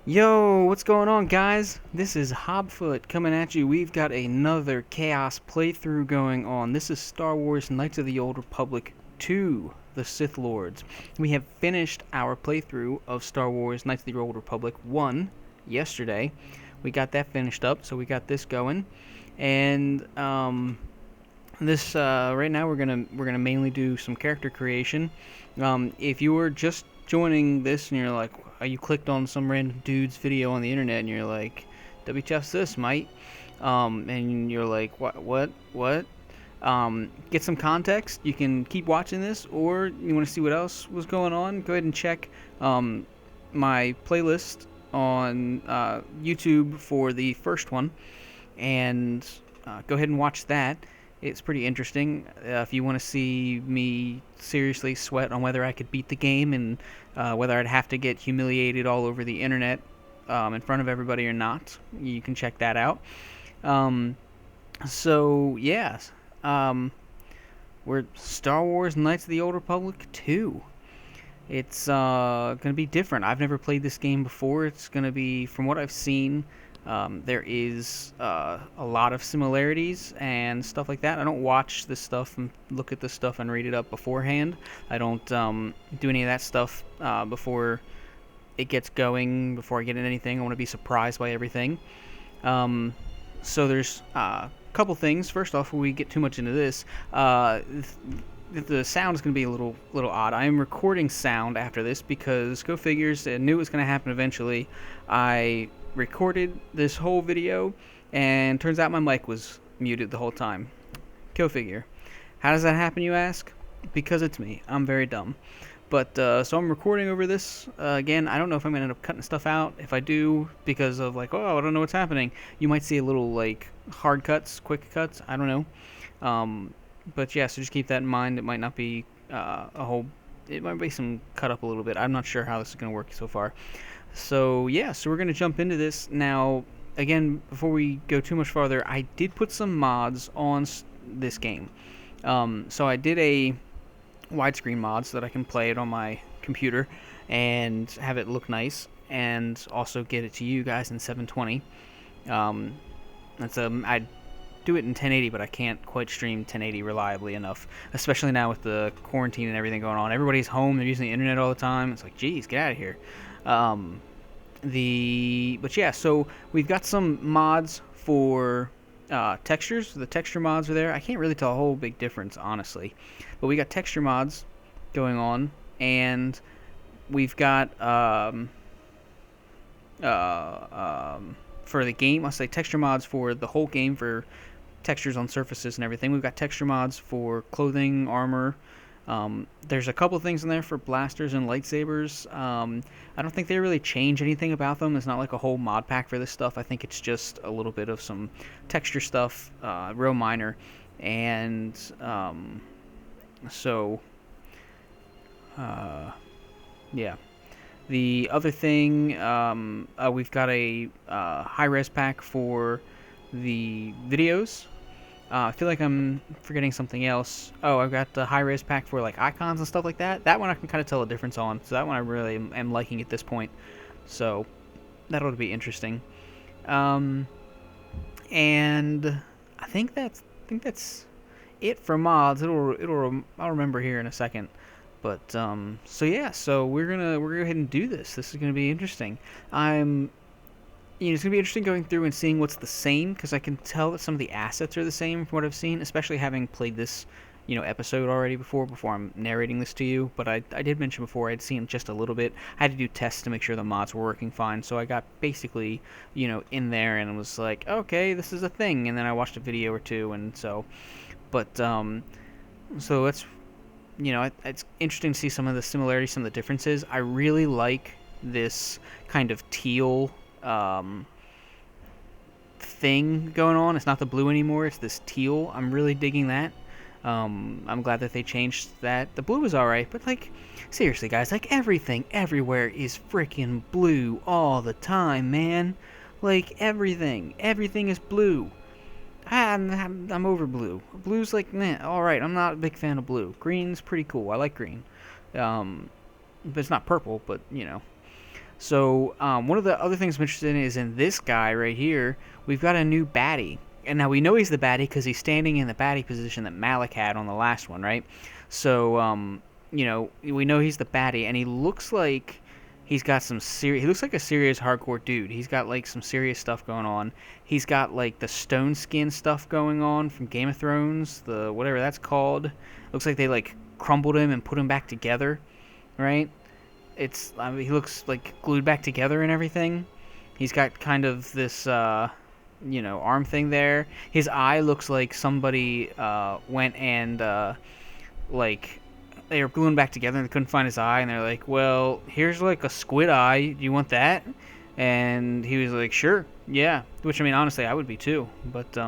Yo, what's going on, guys? This is Hobfoot coming at you. We've got another Chaos playthrough going on. This is Star Wars Knights of the Old Republic 2, the Sith Lords. We have finished our playthrough of Star Wars Knights of the Old Republic 1 yesterday. We got that finished up, so we got this going. And this right now we're gonna mainly do some character creation. If you were just joining this and you're like, you clicked on some random dude's video on the internet and you're like, WTF's this, mate? And you're like, what? Get some context. You can keep watching this, or you want to see what else was going on. Go ahead and check my playlist on YouTube for the first one, and go ahead and watch that. It's pretty interesting. If you want to see me seriously sweat on whether I could beat the game and whether I'd have to get humiliated all over the internet in front of everybody or not, you can check that out. Um, yeah, we're Star Wars Knights of the Old Republic 2. It's going to be different. I've never played this game before. It's going to be, from what I've seen, there is a lot of similarities and stuff like that. I don't watch this stuff and look at this stuff and read it up beforehand. I don't do any of that stuff before it gets going, before I get into anything. I want to be surprised by everything. So there's a couple things. First off, before we get too much into this, the sound is going to be a little odd. I am recording sound after this because, go figures, I knew it was going to happen eventually. I recorded this whole video, and turns out my mic was muted the whole time. Go figure. How does that happen, you ask? Because it's me. I'm very dumb. But, so I'm recording over this. Again, I don't know if I'm going to end up cutting stuff out. If I do, because of, like, I don't know what's happening, you might see a little, like, hard cuts, quick cuts. I don't know. But, yeah, so just keep that in mind. It might not be it might be some cut up a little bit. I'm not sure how this is going to work so far. So, yeah, so we're going to jump into this. Now, again, before we go too much farther, I did put some mods on this game. So I did a widescreen mod so that I can play it on my computer and have it look nice, and also get it to you guys in 720. I do it in 1080, but I can't quite stream 1080 reliably enough, especially now with the quarantine and everything going on. Everybody's home, they're using the internet all the time. It's like, geez, get out of here. But yeah, so we've got some mods for textures. The texture mods are there. I can't really tell a whole big difference, honestly, but we got texture mods going on, and we've got for the game, I'll say texture mods for the whole game for textures on surfaces and everything. We've got texture mods for clothing, armor. There's a couple things in there for blasters and lightsabers. I don't think they really change anything about them. It's not like a whole mod pack for this stuff. I think it's just a little bit of some texture stuff, real minor. And yeah. The other thing, we've got a high-res pack for the videos. I feel like I'm forgetting something else. Oh, I've got the high-res pack for like icons and stuff like that. That one I can kind of tell a difference on. So that one I really am liking at this point. So that ought to be interesting. And I think that's it for mods. I'll remember here in a second. But so yeah, so we're gonna go ahead and do this. This is gonna be interesting. It's gonna be interesting going through and seeing what's the same, because I can tell that some of the assets are the same from what I've seen, especially having played this, episode already before I'm narrating this to you. But I did mention before I'd seen just a little bit. I had to do tests to make sure the mods were working fine, so I got basically, in there and was like, okay, this is a thing, and then I watched a video or two, and so, but so let's. It's interesting to see some of the similarities, some of the differences. I really like this kind of teal thing going on. It's not the blue anymore, it's this teal. I'm really digging that. I'm glad that they changed that. The blue is alright, but like, seriously guys, like everything everywhere is freaking blue all the time, man. Like everything is blue. I'm over blue. Blue's like, meh, alright, I'm not a big fan of blue. Green's pretty cool, I like green. But it's not purple, but, So one of the other things I'm interested in is in this guy right here. We've got a new baddie, and now we know he's the baddie because he's standing in the baddie position that Malik had on the last one, right? So we know he's the baddie, and he looks like he's got some serious. He looks like a serious hardcore dude. He's got like some serious stuff going on. He's got like the stone skin stuff going on from Game of Thrones, the whatever that's called. Looks like they like crumbled him and put him back together, right? He looks like glued back together and everything. He's got kind of this arm thing there. His eye looks like somebody went and like they were gluing back together and they couldn't find his eye, and they're like, well, here's like a squid eye, do you want that? And he was like, sure, yeah, which I mean honestly I would be too. But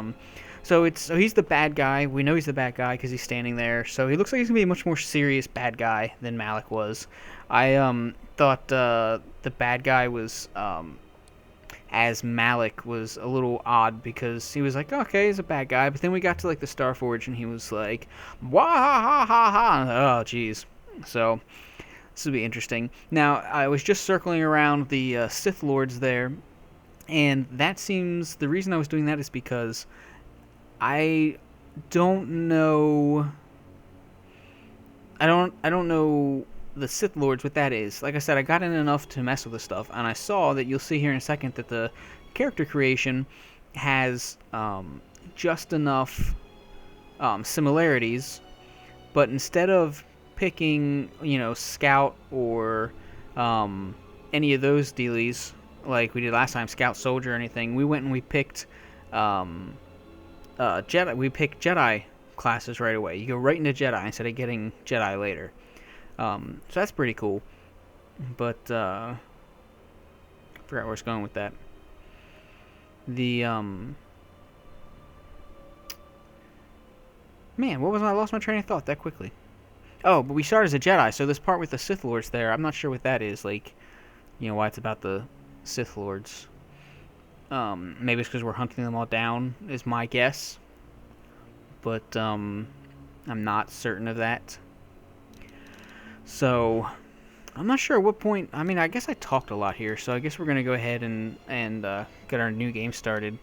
so he's the bad guy. We know he's the bad guy because he's standing there, so he looks like he's gonna be a much more serious bad guy than Malik was. I thought the bad guy was as Malik was a little odd because he was like, okay, he's a bad guy, but then we got to like the Starforge and he was like, wah ha ha ha ha. Oh jeez. So this will be interesting. Now I was just circling around the Sith Lords there, and that seems the reason I was doing that is because I don't know. I don't know the Sith Lords, what that is. Like I said, I got in enough to mess with the stuff, and I saw that you'll see here in a second that the character creation has just enough similarities, but instead of picking, Scout or any of those dealies like we did last time, Scout, Soldier, or anything, we went and we picked Jedi. We picked Jedi classes right away. You go right into Jedi instead of getting Jedi later. So that's pretty cool. But I forgot where I was going with that. Man, what was I lost my train of thought that quickly? Oh, but we started as a Jedi, so this part with the Sith Lords there, I'm not sure what that is. Like, why it's about the Sith Lords. Maybe it's because we're hunting them all down, is my guess. But I'm not certain of that. So, I'm not sure at what point. I mean, I guess I talked a lot here, so I guess we're gonna go ahead and get our new game started.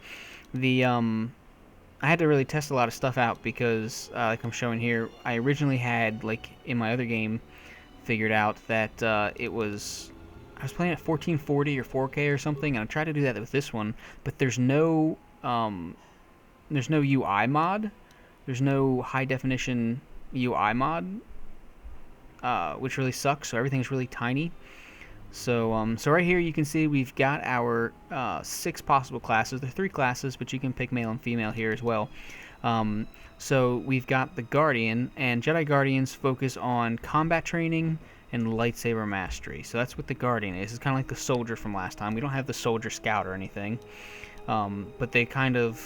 I had to really test a lot of stuff out because, like I'm showing here, I originally had, like in my other game, figured out that I was playing at 1440 or 4K or something, and I tried to do that with this one, but there's no UI mod, there's no high definition UI mod. Which really sucks, so everything's really tiny. So right here you can see we've got our 6 possible classes. There are 3 classes, but you can pick male and female here as well. So we've got the Guardian, and Jedi Guardians focus on combat training and lightsaber mastery. So that's what the Guardian is. It's kind of like the Soldier from last time. We don't have the Soldier Scout or anything, but they kind of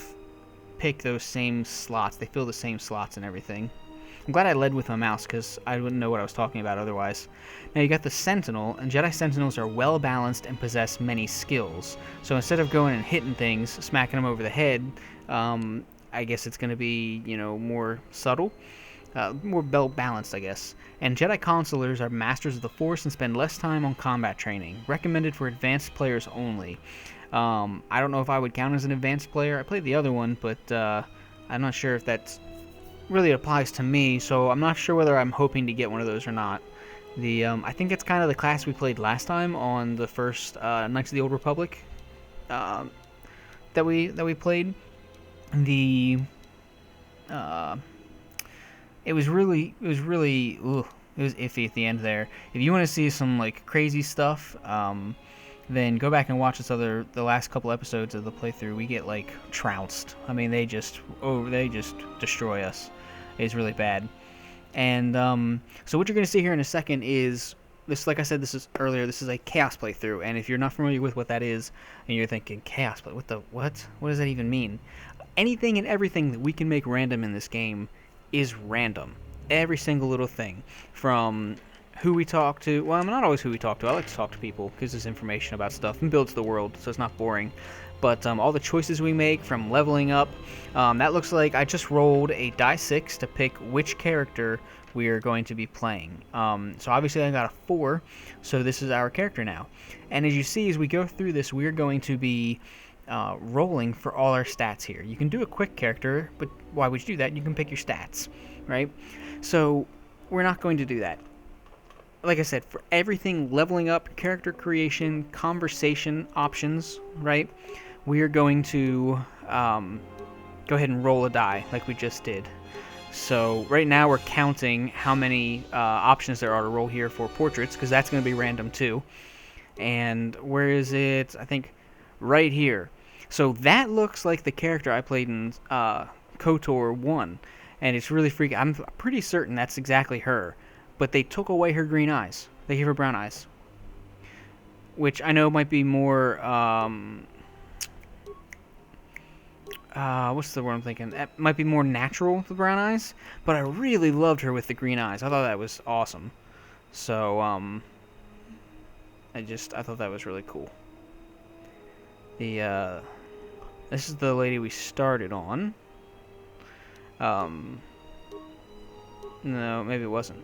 pick those same slots. They fill the same slots and everything. I'm glad I led with my mouse because I wouldn't know what I was talking about otherwise. Now you got the Sentinel, and Jedi Sentinels are well balanced and possess many skills. So instead of going and hitting things, smacking them over the head, I guess it's going to be, more subtle, more balanced, I guess. And Jedi Consulars are masters of the Force and spend less time on combat training. Recommended for advanced players only. I don't know if I would count as an advanced player. I played the other one, but I'm not sure if that's really applies to me, so I'm not sure whether I'm hoping to get one of those or not. I think it's kind of the class we played last time on the first Knights of the Old Republic that we played. It was iffy at the end there. If you want to see some like crazy stuff, then go back and watch the last couple episodes of the playthrough. We get like trounced. I mean, they just destroy us. It's really bad. And so what you're going to see here in a second is this. Like I said, this is a chaos playthrough. And if you're not familiar with what that is, and you're thinking chaos play, what does that even mean? Anything and everything that we can make random in this game is random. Every single little thing, from who we talk to. Well, not always who we talk to. I like to talk to people because there's information about stuff and builds the world, so it's not boring. But all the choices we make, from leveling up, that looks like I just rolled a die 6 to pick which character we are going to be playing. So obviously I got a 4, so this is our character now. And as you see, as we go through this, we're going to be rolling for all our stats here. You can do a quick character, but why would you do that? You can pick your stats, right? So we're not going to do that. Like I said, for everything, leveling up, character creation, conversation options, right? We are going to go ahead and roll a die like we just did. So right now we're counting how many options there are to roll here for portraits, because that's going to be random too. And where is it? I think right here. So that looks like the character I played in KOTOR 1, and it's really freaky. I'm pretty certain that's exactly her, but they took away her green eyes. They gave her brown eyes, which I know might be more what's the word I'm thinking? That might be more natural with the brown eyes, but I really loved her with the green eyes. I thought that was awesome. So I thought that was really cool. This is the lady we started on. No, maybe it wasn't.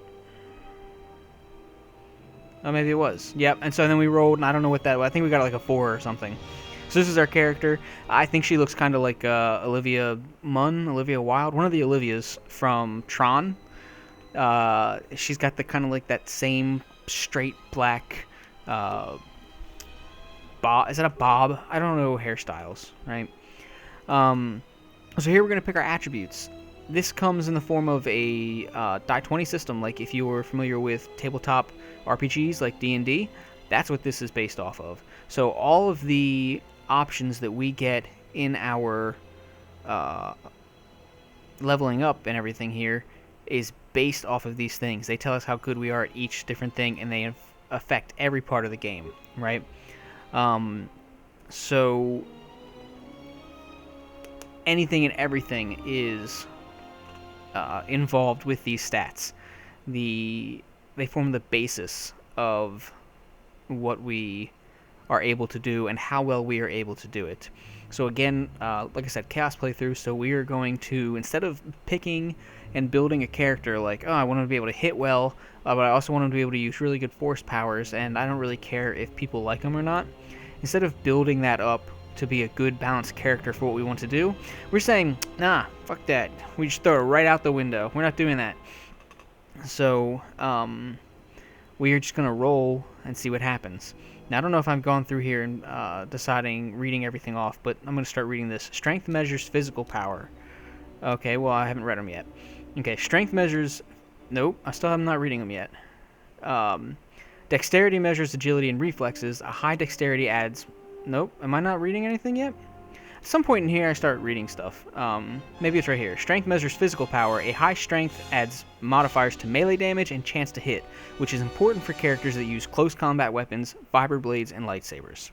Oh, maybe it was. Yep. And so then we rolled, and I don't know what that was. I think we got like a 4 or something. So this is our character. I think she looks kind of like Olivia Wilde, one of the Olivias from Tron. She's got the kind of like that same straight black bob. Is that a bob? I don't know hairstyles, right? So here we're going to pick our attributes. This comes in the form of a die 20 system, like if you were familiar with tabletop RPGs like D&D, that's what this is based off of. So all of the options that we get in our leveling up and everything here is based off of these things. They tell us how good we are at each different thing, and they affect every part of the game, right? So anything and everything is involved with these stats. They form the basis of what we are able to do and how well we are able to do it. So again, like I said, chaos playthrough, so we are going to, instead of picking and building a character like, oh, I want him to be able to hit well, but I also want him to be able to use really good force powers, and I don't really care if people like him or not. Instead of building that up to be a good balanced character for what we want to do, we're saying, nah, fuck that. We just throw it right out the window. We're not doing that. So, we are just going to roll and see what happens. Now, I don't know if I've gone through here and reading everything off, but I'm going to start reading this. Strength measures physical power. Okay, well, I haven't read them yet. Okay, strength measures... Nope, I'm not reading them yet. Dexterity measures agility and reflexes. A high dexterity adds... Nope, am I not reading anything yet? At some point in here, I start reading stuff. Maybe it's right here. Strength measures physical power. A high strength adds modifiers to melee damage and chance to hit, which is important for characters that use close combat weapons, fiber blades, and lightsabers.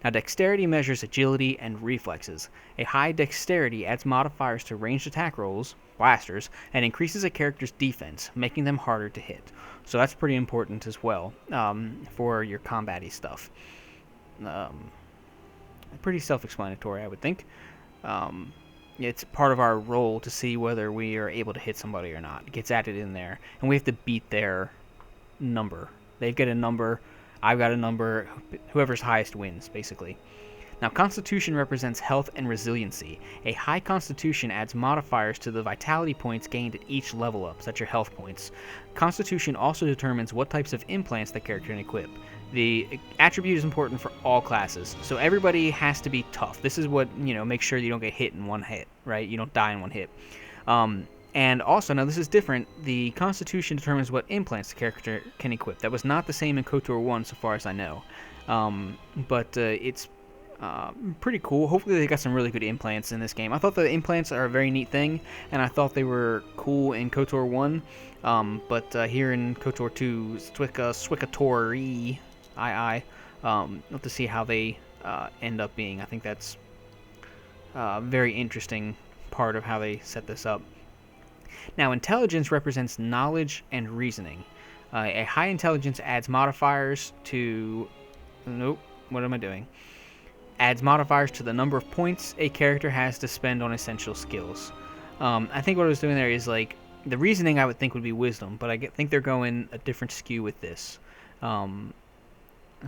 Now, dexterity measures agility and reflexes. A high dexterity adds modifiers to ranged attack rolls, blasters, and increases a character's defense, making them harder to hit. So that's pretty important as well for your combat-y stuff. Pretty self-explanatory, I would think. It's part of our role to see whether we are able to hit somebody or not. It gets added in there, and we have to beat their number. They get a number, I've got a number, whoever's highest wins, basically. Now, Constitution represents health and resiliency. A high Constitution adds modifiers to the vitality points gained at each level up, such as your health points. Constitution also determines what types of implants the character can equip. The attribute is important for all classes, so everybody has to be tough. This is what, makes sure you don't get hit in one hit, right? You don't die in one hit. And also, now this is different, the Constitution determines what implants the character can equip. That was not the same in KOTOR 1, so far as I know. But it's pretty cool. Hopefully they got some really good implants in this game. I thought the implants are a very neat thing, and I thought they were cool in KOTOR 1. But here in KOTOR 2, Swikatori, we'll have to see how they end up being. I think that's a very interesting part of how they set this up. Now, intelligence represents knowledge and reasoning. A high intelligence adds modifiers to... Nope, what am I doing? Adds modifiers to the number of points a character has to spend on essential skills. I think what I was doing there is, like, the reasoning I would think would be wisdom, but I think they're going a different skew with this.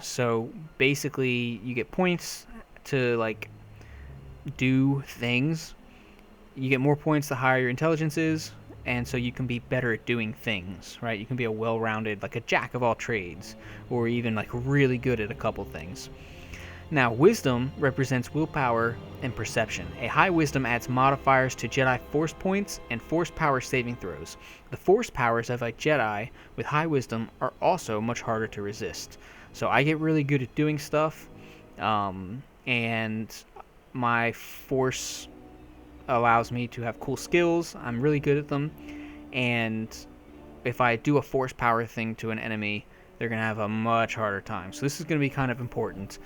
So basically, you get points to like do things. You get more points the higher your intelligence is, and so you can be better at doing things, right? You can be a well-rounded, like a jack of all trades, or even like really good at a couple things. Now, wisdom represents willpower and perception. A high wisdom adds modifiers to Jedi force points and force power saving throws. The force powers of a Jedi with high wisdom are also much harder to resist. So I get really good at doing stuff, and my force allows me to have cool skills. I'm really good at them, and if I do a force power thing to an enemy, they're going to have a much harder time. So this is going to be kind of important.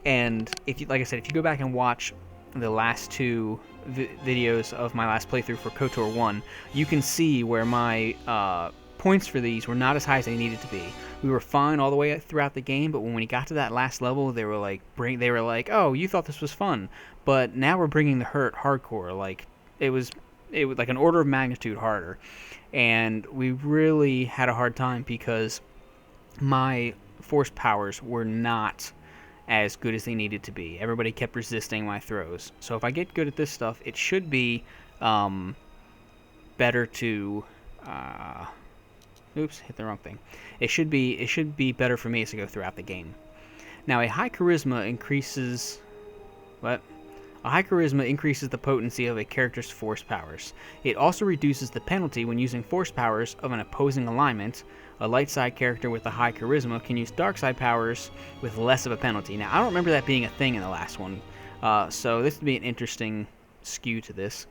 And if you, like I said, if you go back and watch the last two videos of my last playthrough for KOTOR 1, you can see where my points for these were not as high as they needed to be. We were fine all the way throughout the game, but when we got to that last level, they were like, oh, you thought this was fun, but now we're bringing the hurt hardcore. Like it was like an order of magnitude harder, and we really had a hard time because my force powers were not as good as they needed to be. Everybody kept resisting my throws. So if I get good at this stuff, it should be better to oops, hit the wrong thing. It should be better for me as I go throughout the game. Now, a high charisma increases the potency of a character's force powers. It also reduces the penalty when using force powers of an opposing alignment. A light side character with a high charisma can use dark side powers with less of a penalty. Now, I don't remember that being a thing in the last one, so this would be an interesting skew to this.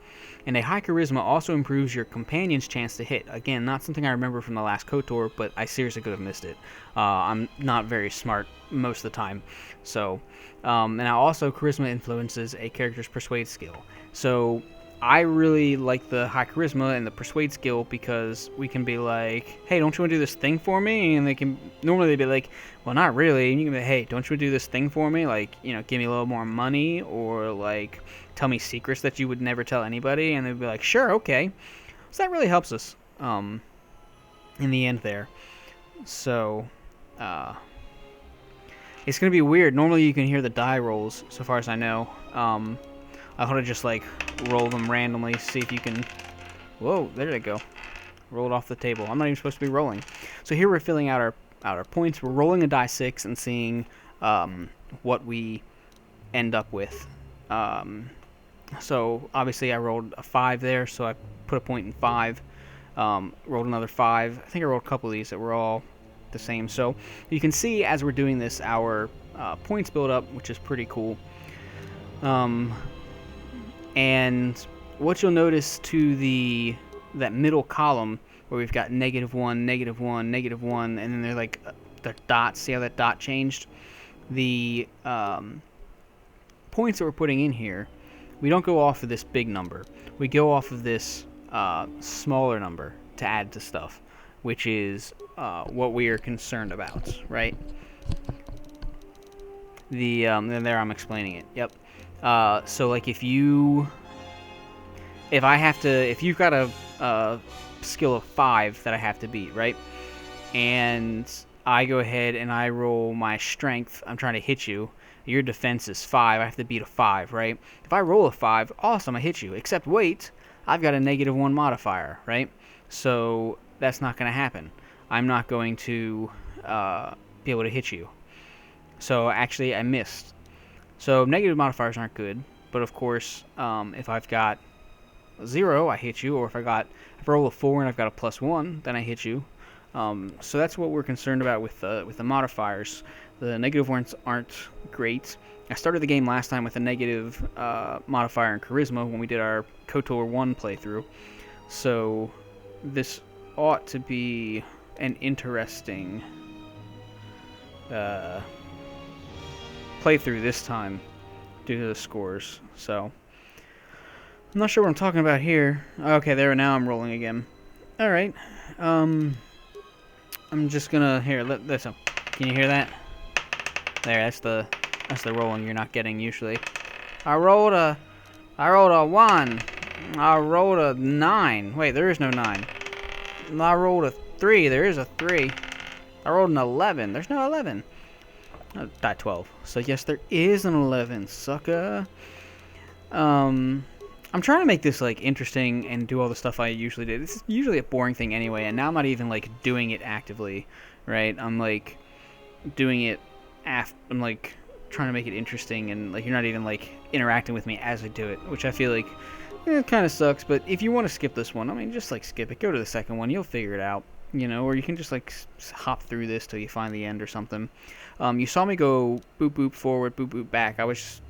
And a high charisma also improves your companion's chance to hit. Again, not something I remember from the last KOTOR, but I seriously could have missed it. I'm not very smart most of the time. So, and now also charisma influences a character's persuade skill. So I really like the high charisma and the persuade skill because we can be like, hey, don't you want to do this thing for me? And normally they'd be like, well, not really. And you can be, hey, don't you want to do this thing for me? Like, give me a little more money, or like tell me secrets that you would never tell anybody. And they'd be like, sure, okay. So that really helps us in the end there. So it's going to be weird. Normally you can hear the die rolls, so far as I know. I want to just like roll them randomly, see if you can. Whoa, there they go. Rolled off the table. I'm not even supposed to be rolling. So here we're filling out our points. We're rolling a die 6 and seeing what we end up with. So obviously I rolled a 5 there, so I put a point in 5. Rolled another 5. I think I rolled a couple of these that were all the same. So you can see as we're doing this, our points build up, which is pretty cool. And what you'll notice to that middle column where we've got -1, -1, -1, and then they're like the dots. See how that dot changed? The points that we're putting in here, we don't go off of this big number. We go off of this smaller number to add to stuff, which is what we are concerned about, right? And there I'm explaining it. Yep. So like if you've got a skill of 5 that I have to beat, right? And I go ahead and I roll my strength. I'm trying to hit you. Your defense is 5. I have to beat a 5, right? If I roll a 5, awesome, I hit you. Except wait, I've got a -1 modifier, right? So that's not going to happen. I'm not going to be able to hit you. So actually I missed. So negative modifiers aren't good, but of course, if I've got 0, I hit you, or if I roll a 4 and I've got a +1, then I hit you. So that's what we're concerned about with the modifiers. The negative ones aren't great. I started the game last time with a negative modifier in charisma when we did our KOTOR 1 playthrough. So this ought to be an interesting playthrough this time due to the scores. So I'm not sure what I'm talking about here. Okay, there, now I'm rolling again. Alright. I'm just gonna listen. Can you hear that? There, that's the rolling you're not getting usually. I rolled a 1. I rolled a 9. Wait, there is no 9. I rolled a 3. There is a 3. I rolled an 11. There's no 11. Die 12. So yes, there is an 11, sucker. I'm trying to make this like interesting and do all the stuff I usually do. This is usually a boring thing anyway, and now I'm not even like doing it actively, right? I'm like doing it I'm like trying to make it interesting, and like you're not even like interacting with me as I do it, which I feel like it kind of sucks. But if you want to skip this one, I mean, just like skip it, go to the second one, you'll figure it out, you know, or you can just like hop through this till you find the end or something. You saw me go boop boop forward, boop boop back. I was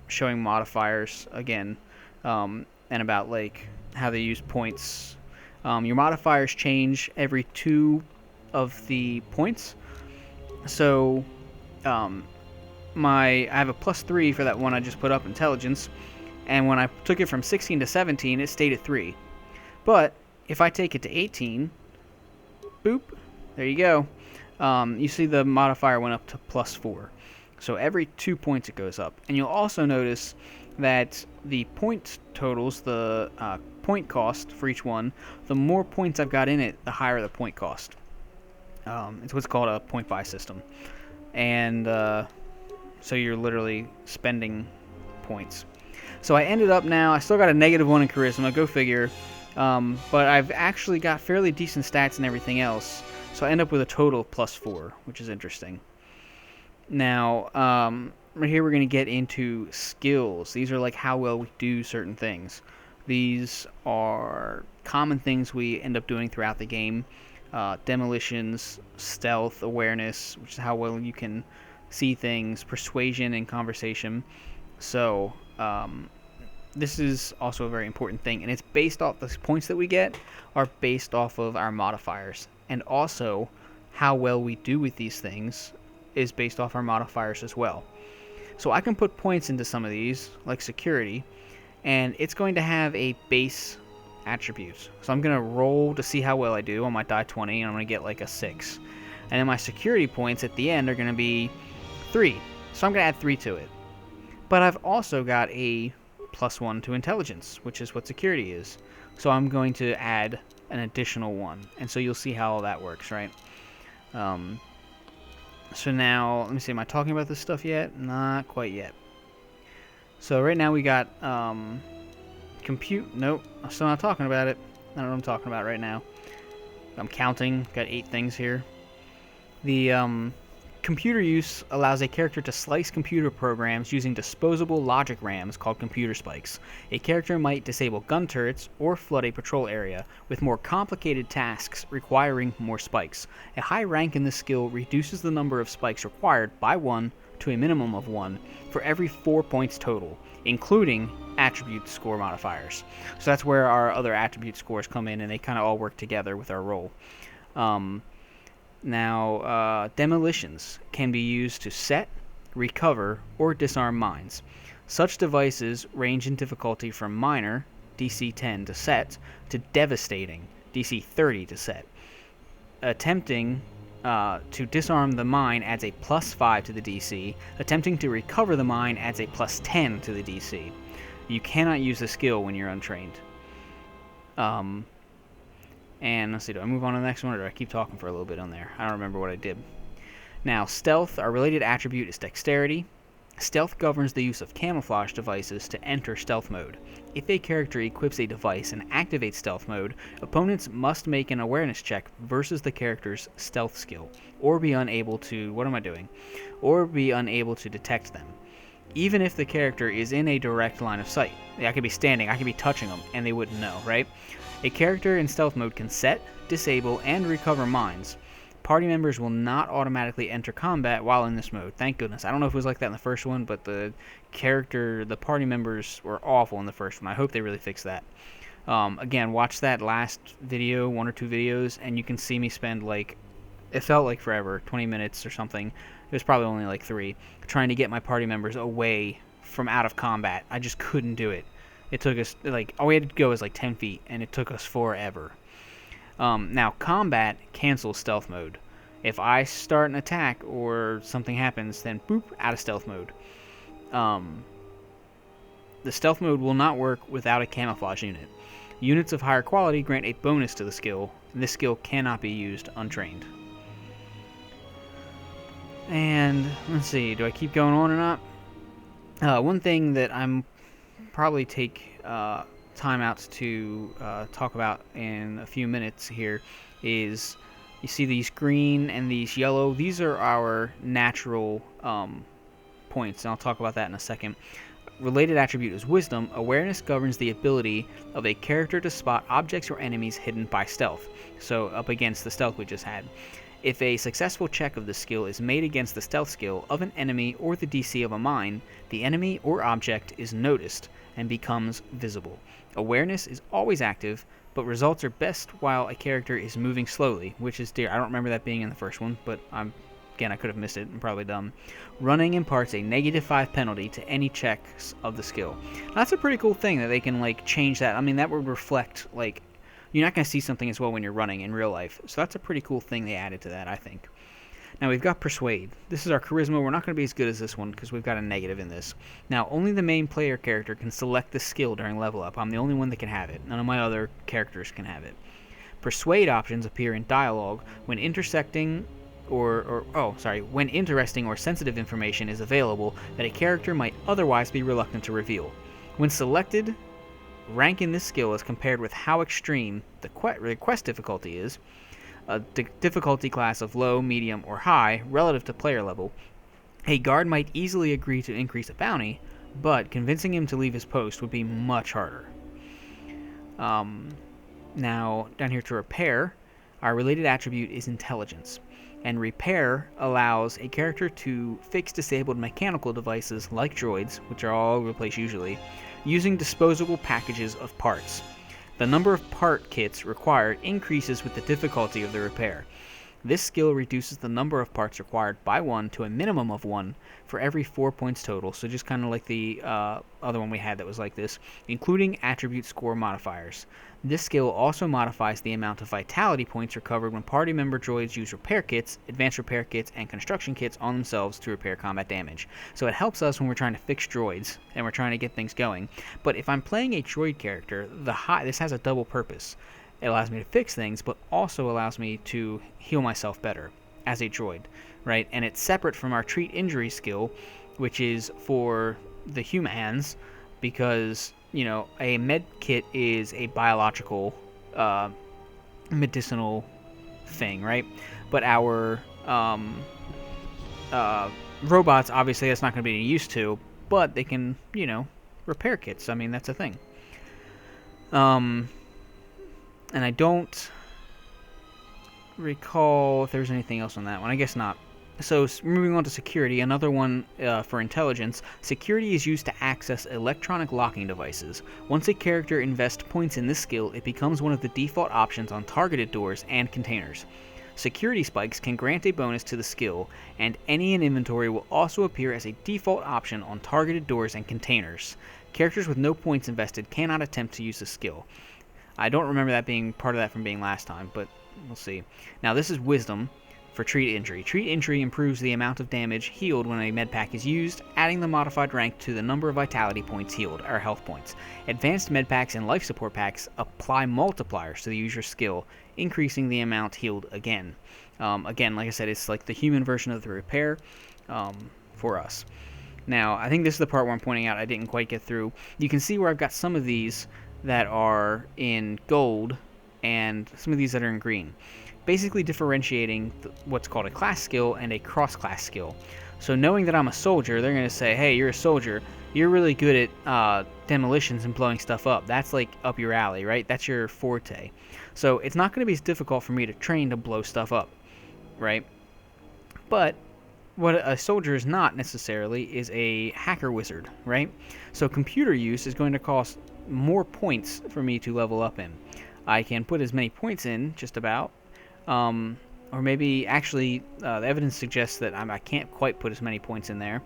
showing modifiers again, and about like how they use points. Your modifiers change every 2 of the points. So I have a +3 for that one I just put up, intelligence, and when I took it from 16 to 17, it stayed at 3. But if I take it to 18, boop, there you go. You see the modifier went up to +4. So every 2 points it goes up. And you'll also notice that the point totals, the point cost for each one, the more points I've got in it, the higher the point cost. It's what's called a point buy system. And so you're literally spending points. So I ended up now, I still got a -1 in charisma, go figure. But I've actually got fairly decent stats and everything else. So I end up with a total of +4, which is interesting. Now, right here we're going to get into skills. These are like how well we do certain things. These are common things we end up doing throughout the game. Demolitions, stealth, awareness, which is how well you can see things, persuasion, and conversation. So, this is also a very important thing, and it's based off the points that we get are based off of our modifiers, and also how well we do with these things is based off our modifiers as well. So I can put points into some of these, like security, and it's going to have a base attribute. So I'm going to roll to see how well I do on my die 20, and I'm going to get like a 6. And then my security points at the end are going to be 3. So I'm going to add 3 to it. But I've also got a +1 to intelligence, which is what security is. So I'm going to add an additional 1. And so you'll see how all that works, right? So now, let me see, am I talking about this stuff yet? Not quite yet. So right now we got compute. Nope, I'm still not talking about it. I don't know what I'm talking about right now. I'm counting. Got 8 things here. The computer use allows a character to slice computer programs using disposable logic RAMs called computer spikes. A character might disable gun turrets or flood a patrol area with more complicated tasks requiring more spikes. A high rank in this skill reduces the number of spikes required by 1 to a minimum of 1 for every 4 points total, including attribute score modifiers. So that's where our other attribute scores come in, and they kind of all work together with our roll. Now, demolitions can be used to set, recover, or disarm mines. Such devices range in difficulty from minor, DC 10 to set, to devastating, DC 30 to set. Attempting to disarm the mine adds a +5 to the DC. Attempting to recover the mine adds a +10 to the DC. You cannot use the skill when you're untrained. And let's see, do I move on to the next one, or do I keep talking for a little bit on there? I don't remember what I did. Now, stealth, our related attribute is dexterity. Stealth governs the use of camouflage devices to enter stealth mode. If a character equips a device and activates stealth mode, opponents must make an awareness check versus the character's stealth skill, or be unable to, or be unable to detect them. Even if the character is in a direct line of sight. I could be standing, I could be touching them, and they wouldn't know, right? A character in stealth mode can set, disable, and recover mines. Party members will not automatically enter combat while in this mode. Thank goodness. I don't know if it was like that in the first one, but the party members were awful in the first one. I hope they really fix that. Again, watch that last video, 1 or 2 videos, and you can see me spend like, it felt like forever, 20 minutes or something. It was probably only like 3, trying to get my party members away from out of combat. I just couldn't do it. It took us, like, all we had to go was like 10 feet, and it took us forever. Now, combat cancels stealth mode. If I start an attack or something happens, then boop, out of stealth mode. The stealth mode will not work without a camouflage unit. Units of higher quality grant a bonus to the skill, and this skill cannot be used untrained. And let's see, do I keep going on or not? One thing that I'm probably take time out to talk about in a few minutes here is, you see these green and these yellow. These are our natural points, and I'll talk about that in a second. Related attribute is Wisdom. Awareness governs the ability of a character to spot objects or enemies hidden by stealth. So up against the stealth we just had. If a successful check of the skill is made against the stealth skill of an enemy or the DC of a mine, the enemy or object is noticed and becomes visible. Awareness is always active, but results are best while a character is moving slowly, which is I don't remember that being in the first one, but again, I could have missed it. I'm probably dumb. Running imparts a -5 penalty to any checks of the skill. Now, that's a pretty cool thing that they can like change that. I mean, that would reflect like you're not going to see something as well when you're running in real life. So that's a pretty cool thing they added to that, I think. Now we've got Persuade. This is our charisma. We're not going to be as good as this one because we've got a negative in this. Now, only the main player character can select this skill during level up. I'm the only one that can have it. None of my other characters can have it. Persuade options appear in dialogue when intersecting when interesting or sensitive information is available that a character might otherwise be reluctant to reveal. When selected, rank in this skill is compared with how extreme the quest difficulty is, a difficulty class of low, medium, or high relative to player level. A guard might easily agree to increase a bounty, but convincing him to leave his post would be much harder. Now, down here to Repair, our related attribute is Intelligence. And Repair allows a character to fix disabled mechanical devices like droids, which are all over the place usually, using disposable packages of parts. The number of part kits required increases with the difficulty of the repair. This skill reduces the number of parts required by 1 to a minimum of 1 for every 4 points total, so just kind of like the other one we had that was like this, including attribute score modifiers. This skill also modifies the amount of vitality points recovered when party member droids use repair kits, advanced repair kits, and construction kits on themselves to repair combat damage. So it helps us when we're trying to fix droids and we're trying to get things going. But if I'm playing a droid character, this has a double purpose. It allows me to fix things, but also allows me to heal myself better as a droid, right? And it's separate from our treat injury skill, which is for the humans, because, you know, a med kit is a biological, medicinal thing, right? But our robots, obviously, that's not going to be any use to, but they can, you know, repair kits. I mean, that's a thing. And I don't recall if there's anything else on that one. I guess not. So moving on to security, another one for intelligence. Security is used to access electronic locking devices. Once a character invests points in this skill, it becomes one of the default options on targeted doors and containers. Security spikes can grant a bonus to the skill, and any in inventory will also appear as a default option on targeted doors and containers. Characters with no points invested cannot attempt to use the skill. I don't remember that being part of that from being last time, but we'll see. Now this is Wisdom for Treat Injury. Treat Injury improves the amount of damage healed when a med pack is used, adding the modified rank to the number of vitality points healed, or health points. Advanced med packs and life support packs apply multipliers to the user's skill, increasing the amount healed again. Again, like I said, it's like the human version of the repair for us. Now, I think this is the part where I'm pointing out I didn't quite get through. You can see where I've got some of these that are in gold and some of these that are in green, basically differentiating what's called a class skill and a cross-class skill. So knowing that I'm a soldier, they're going to say, hey, you're a soldier, you're really good at demolitions and blowing stuff up. That's like up your alley, right? That's your forte. So it's not going to be as difficult for me to train to blow stuff up, right? But what a soldier is not necessarily is a hacker wizard, right? So computer use is going to cost more points for me to level up in. I can put as many points in, just about, or maybe actually the evidence suggests that I can't quite put as many points in there,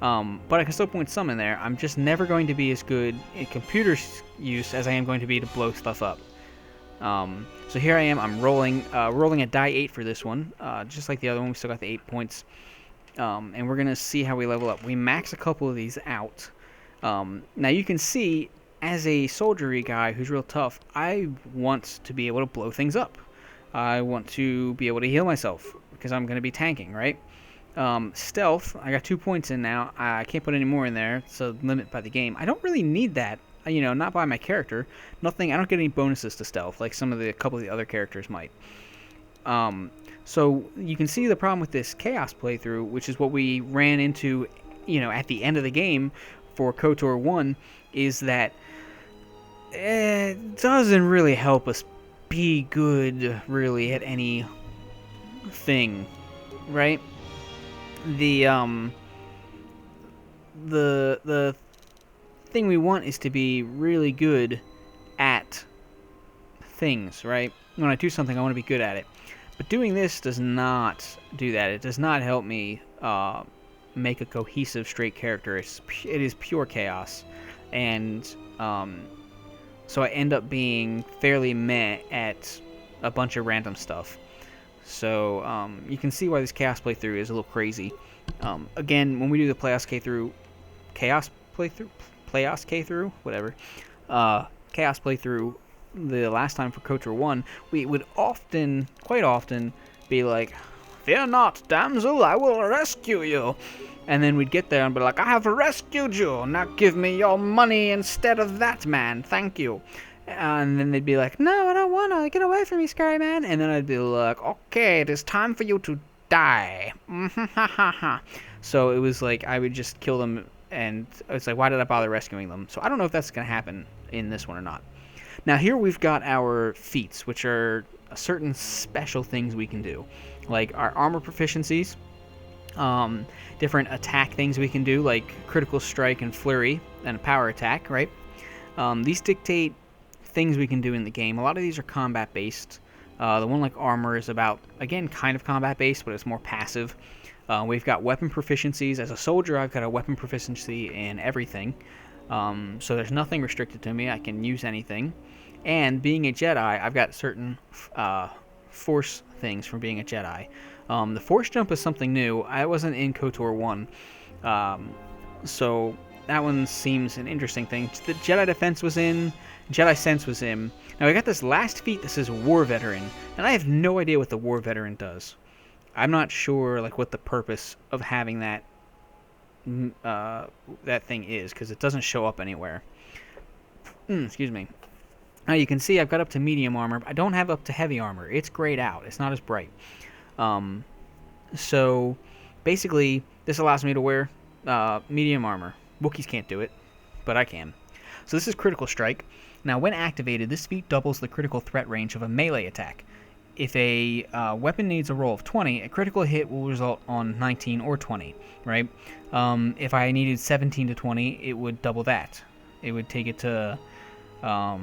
but I can still point some in there. I'm just never going to be as good in computer use as I am going to be to blow stuff up. So here I am, I'm rolling a die 8 for this one, just like the other one. We still got the 8 points, and we're going to see how we level up. We max a couple of these out. Now you can see, as a soldiery guy who's real tough, I want to be able to blow things up. I want to be able to heal myself because I'm going to be tanking, right? Stealth, I got 2 points in now. I can't put any more in there. It's a limit by the game. I don't really need that, not by my character. Nothing. I don't get any bonuses to stealth like a couple of the other characters might. So you can see the problem with this Chaos playthrough, which is what we ran into, at the end of the game for KOTOR 1, is that it doesn't really help us be good, really, at anything, right? The thing we want is to be really good at things, right? When I do something, I want to be good at it. But doing this does not do that. It does not help me make a cohesive, straight character. It is pure chaos. And so I end up being fairly meh at a bunch of random stuff. So you can see why this Chaos playthrough is a little crazy. Again, when we do the Chaos playthrough, whatever, Chaos playthrough the last time for KOTOR 1, we would quite often, be like, "Fear not, damsel, I will rescue you." And then we'd get there and be like, "I have rescued you, now give me your money instead of that man, thank you." And then they'd be like, "No, I don't want to, get away from me, scary man." And then I'd be like, "Okay, it is time for you to die." So it was like, I would just kill them, and it's like, why did I bother rescuing them? So I don't know if that's going to happen in this one or not. Now here we've got our feats, which are certain special things we can do. Like our armor proficiencies, different attack things we can do, like critical strike and flurry, and a power attack, right? These dictate things we can do in the game. A lot of these are combat based. The one like armor is about, again, kind of combat based, but it's more passive. We've got weapon proficiencies. As a soldier, I've got a weapon proficiency in everything. So there's nothing restricted to me. I can use anything. And being a Jedi, I've got certain force things from being a Jedi. The force jump is something new. I wasn't in KOTOR 1. So that one seems an interesting thing. The Jedi Defense was in. Jedi Sense was in. Now I got this last feat that says War Veteran, and I have no idea what the War Veteran does. I'm not sure what the purpose of having that thing is, because it doesn't show up anywhere. Excuse me. Now you can see I've got up to medium armor. I don't have up to heavy armor. It's grayed out. It's not as bright. So basically, this allows me to wear medium armor. Wookiees can't do it, but I can. So this is Critical Strike. Now when activated, this feat doubles the critical threat range of a melee attack. If a weapon needs a roll of 20, a critical hit will result on 19 or 20, right? If I needed 17 to 20, it would double that. It would take it to, I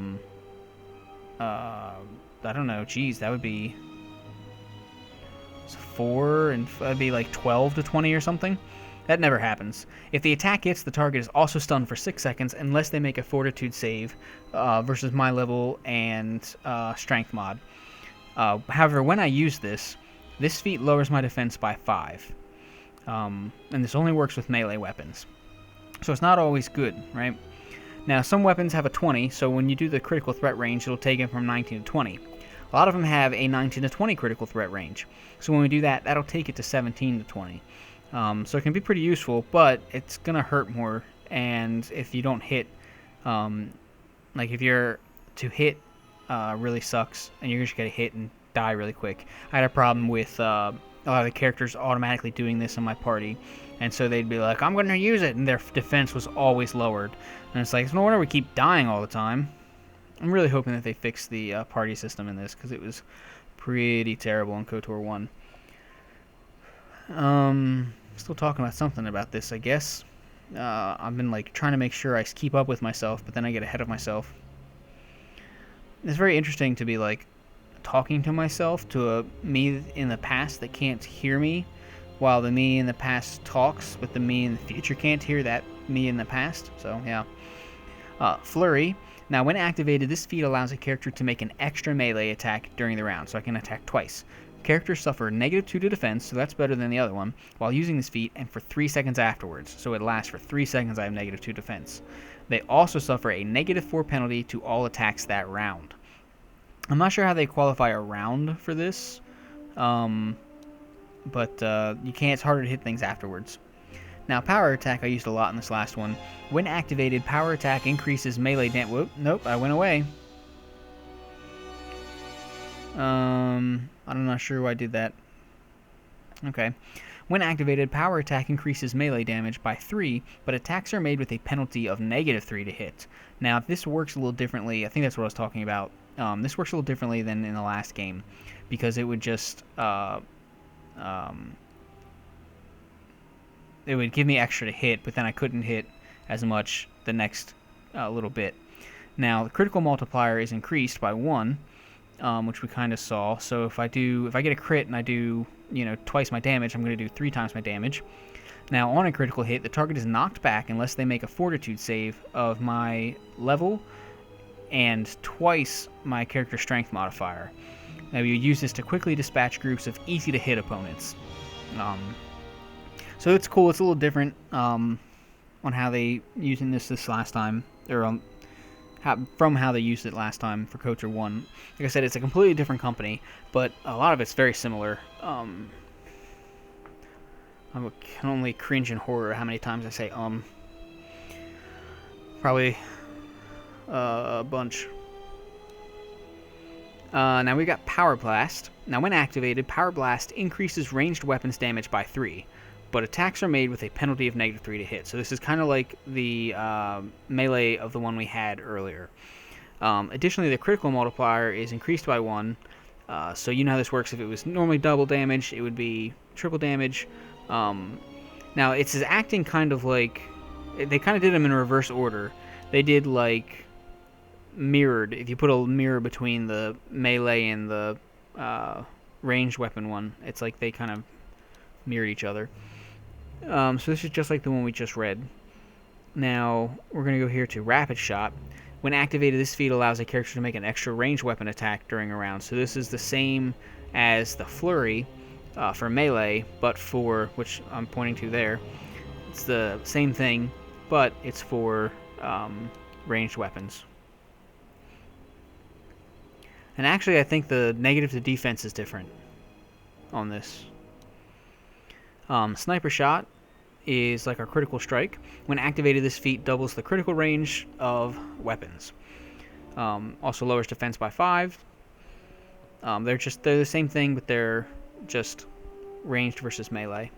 don't know, geez, that would be 4, and that'd be like 12 to 20 or something. That never happens. If the attack hits, the target is also stunned for 6 seconds unless they make a fortitude save versus my level and strength mod. However, when I use this feat lowers my defense by 5. And this only works with melee weapons. So it's not always good, right? Now, some weapons have a 20, so when you do the critical threat range, it'll take it from 19 to 20. A lot of them have a 19 to 20 critical threat range. So when we do that, that'll take it to 17 to 20. So it can be pretty useful, but it's going to hurt more. And if you don't hit, if you're to hit really sucks, and you're just going to hit and die really quick. I had a problem with a lot of the characters automatically doing this in my party, and so they'd be like, "I'm going to use it," and their defense was always lowered. And it's like, it's no wonder we keep dying all the time. I'm really hoping that they fix the party system in this, because it was pretty terrible in KOTOR 1. Still talking about something about this, I guess. I've been trying to make sure I keep up with myself, but then I get ahead of myself. It's very interesting to be talking to myself, to a me in the past that can't hear me, while the me in the past talks, but the me in the future can't hear that me in the past. So yeah. Flurry. Now when activated, this feat allows a character to make an extra melee attack during the round, so I can attack twice. Characters suffer -2 to defense, so that's better than the other one, while using this feat, and for 3 seconds afterwards. So it lasts for 3 seconds, I have -2 defense. They also suffer a -4 penalty to all attacks that round. I'm not sure how they qualify a round for this, but you can't. It's harder to hit things afterwards. Now, Power Attack I used a lot in this last one. When activated, Power Attack increases melee damage. Whoop, nope, I went away. I'm not sure why I did that. Okay. When activated, Power Attack increases melee damage by 3, but attacks are made with a penalty of -3 to hit. Now, this works a little differently. I think that's what I was talking about. This works a little differently than in the last game, because it would just it would give me extra to hit, but then I couldn't hit as much the next little bit. Now, the critical multiplier is increased by 1, which we kind of saw. So if I get a crit and I do, twice my damage, I'm going to do 3 times my damage. Now, on a critical hit, the target is knocked back unless they make a fortitude save of my level and twice my character strength modifier. Now, you use this to quickly dispatch groups of easy-to-hit opponents. So it's cool. It's a little different on how they using this last time, or from how they used it last time for KOTOR 1. Like I said, it's a completely different company, but a lot of it's very similar. I can only cringe in horror how many times I say Probably a bunch. Now we got Power Blast. Now when activated, Power Blast increases ranged weapons damage by 3, but attacks are made with a penalty of -3 to hit. So this is kind of like the melee of the one we had earlier. Additionally, the critical multiplier is increased by 1. So you know how this works. If it was normally double damage, it would be triple damage. Now it's acting kind of like... They kind of did them in reverse order. They did like mirrored. If you put a mirror between the melee and the ranged weapon one, it's like they kind of mirrored each other. So this is just like the one we just read. Now we're going to go here to Rapid Shot. When activated, this feat allows a character to make an extra ranged weapon attack during a round. So this is the same as the Flurry for melee, but for, which I'm pointing to there, it's the same thing, but it's for ranged weapons. And actually, I think the negative to defense is different on this. Sniper Shot is like our critical strike. When activated, this feat doubles the critical range of weapons. Also lowers defense by 5. They're the same thing, but they're just ranged versus melee.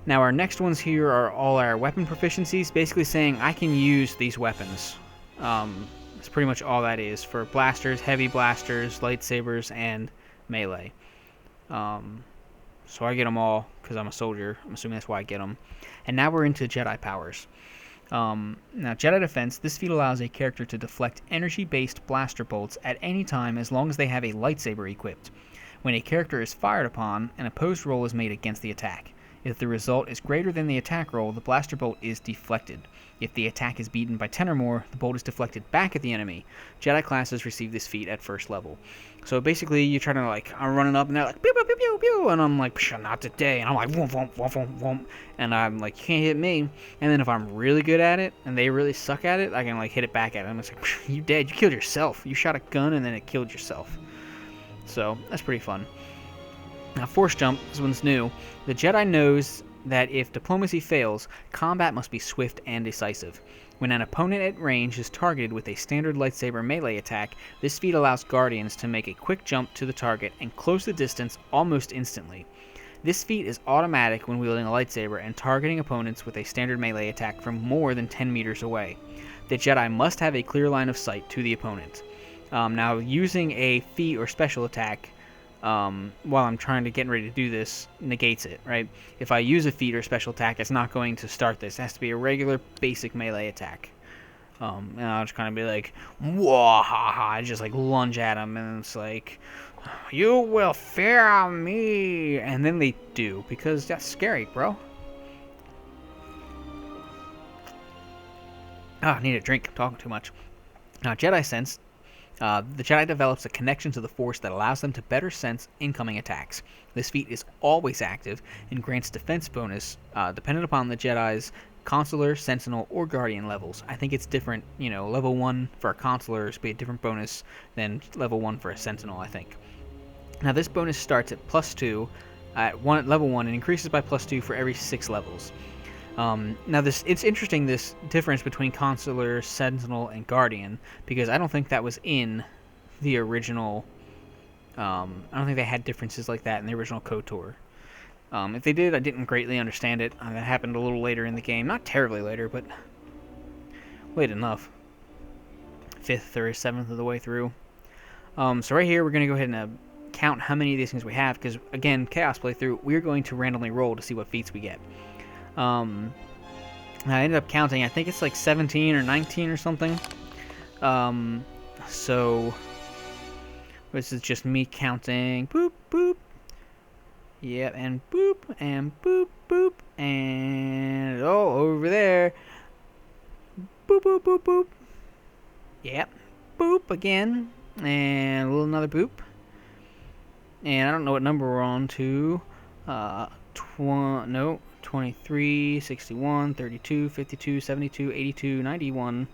Now our next ones here are all our weapon proficiencies, basically saying I can use these weapons. That's pretty much all that is for blasters, heavy blasters, lightsabers, and melee. So I get them all because I'm a soldier. I'm assuming that's why I get them. And now we're into Jedi powers. Now, Jedi Defense, this feat allows a character to deflect energy-based blaster bolts at any time as long as they have a lightsaber equipped. When a character is fired upon, an opposed roll is made against the attack. If the result is greater than the attack roll, the blaster bolt is deflected. If the attack is beaten by 10 or more, the bolt is deflected back at the enemy. Jedi classes receive this feat at first level. So basically, you're trying to I'm running up and they're like, pew, pew, pew, pew, pew, and I'm like, not today. And I'm like, whoom, whoom, whoom, whoom, whoom. And I'm like, you can't hit me. And then if I'm really good at it, and they really suck at it, I can hit it back at them. It's like, you dead, you killed yourself. You shot a gun and then it killed yourself. So, that's pretty fun. Now, Force Jump, this one's new. The Jedi knows that if diplomacy fails, combat must be swift and decisive. When an opponent at range is targeted with a standard lightsaber melee attack, this feat allows Guardians to make a quick jump to the target and close the distance almost instantly. This feat is automatic when wielding a lightsaber and targeting opponents with a standard melee attack from more than 10 meters away. The Jedi must have a clear line of sight to the opponent. Now, using a feat or special attack while I'm trying to get ready to do this negates it, right? If I use a feat or special attack, it's not going to start this. It has to be a regular basic melee attack. And I'll just kind of be like, whoa, ha, ha, just lunge at them, and it's like, you will fear me, and then they do, because that's scary, bro. I need a drink. I'm talking too much. Now, Jedi Sense. The Jedi develops a connection to the Force that allows them to better sense incoming attacks. This feat is always active and grants defense bonus dependent upon the Jedi's Consular, Sentinel, or Guardian levels. I think it's different, level 1 for a Consular is be a different bonus than level 1 for a Sentinel, I think. Now this bonus starts at +2 at level 1 and increases by +2 for every 6 levels. Now it's interesting, this difference between Consular, Sentinel, and Guardian, because I don't think that was in the original, I don't think they had differences like that in the original KOTOR. If they did, I didn't greatly understand it. That happened a little later in the game. Not terribly later, but late enough. 5th or 7th of the way through. So right here, we're going to go ahead and count how many of these things we have, because, again, Chaos playthrough, we're going to randomly roll to see what feats we get. I ended up counting, I think it's like 17 or 19 or something. So this is just me counting. Boop, boop. Yep, and boop, boop, and over there. Boop, boop, boop, boop. Yep, boop again, and a little another boop. And I don't know what number we're on to. 23, 61, 32, 52, 72, 82, 91.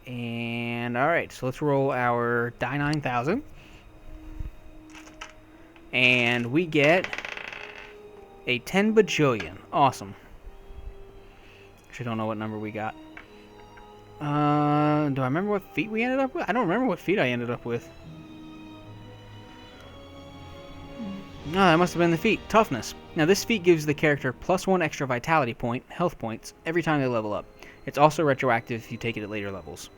And alright, so let's roll our die 9000. And we get a 10 bajillion. Awesome. Actually, don't know what number we got. Do I remember what feat we ended up with? I don't remember what feat I ended up with. No, that must have been the feat. Toughness. Now, this feat gives the character +1 extra vitality point, health points, every time they level up. It's also retroactive if you take it at later levels.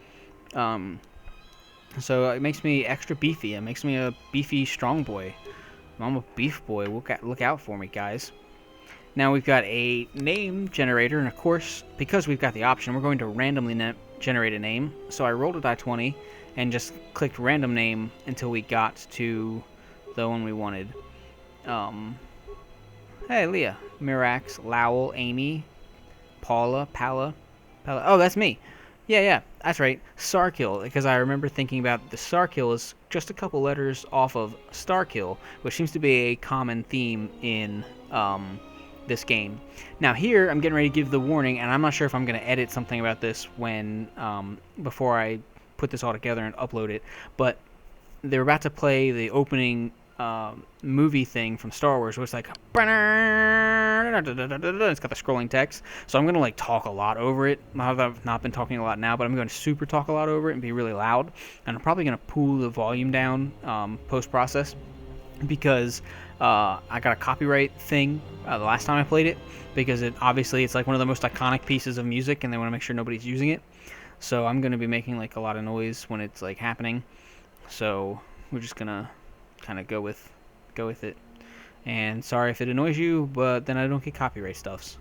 So it makes me extra beefy. It makes me a beefy strong boy. I'm a beef boy. Look out for me, guys. Now we've got a name generator, and of course, because we've got the option, we're going to randomly generate a name. So I rolled a die 20 and just clicked random name until we got to the one we wanted. Hey, Leah, Mirax, Lowell, Amy, Paula, Pala. Oh, that's me. Yeah, that's right. Sarkill, because I remember thinking about the Sarkill is just a couple letters off of Starkill, which seems to be a common theme in this game. Now here, I'm getting ready to give the warning, and I'm not sure if I'm going to edit something about this when before I put this all together and upload it, but they're about to play the opening movie thing from Star Wars, where it's like, it's got the scrolling text, so I'm gonna like talk a lot over it. I've not been talking a lot now, but I'm going to super talk a lot over it and be really loud, and I'm probably gonna pull the volume down post-process, because I got a copyright thing the last time I played it, because it's like one of the most iconic pieces of music, and they want to make sure nobody's using it. So I'm gonna be making like a lot of noise when it's like happening. So we're just gonna kind of go with it. And sorry if it annoys you, but then I don't get copyright stuffs.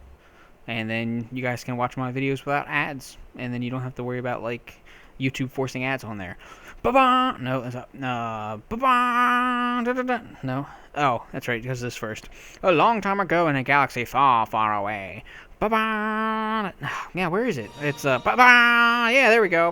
And then you guys can watch my videos without ads, and then you don't have to worry about like YouTube forcing ads on there. Ba-ba! No, ba-ba! No. Oh, that's right, because this first. A long time ago in a galaxy far, far away. Ba-ba! Yeah, where is it? It's ba-ba! Yeah, there we go.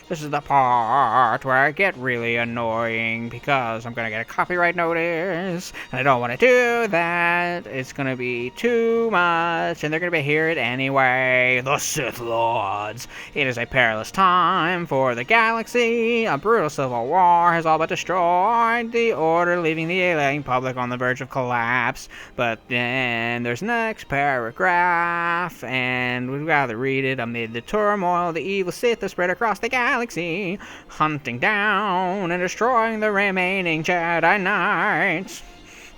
This is the part where I get really annoying because I'm gonna get a copyright notice, and I don't want to do that. It's gonna be too much, and they're gonna hear it anyway. The Sith Lords. It is a perilous time for the galaxy. A brutal civil war has all but destroyed the Order, leaving the alien public on the verge of collapse. But then there's next paragraph, and we'd rather read it. Amid the turmoil, the evil Sith have spread across the galaxy, hunting down and destroying the remaining Jedi Knights,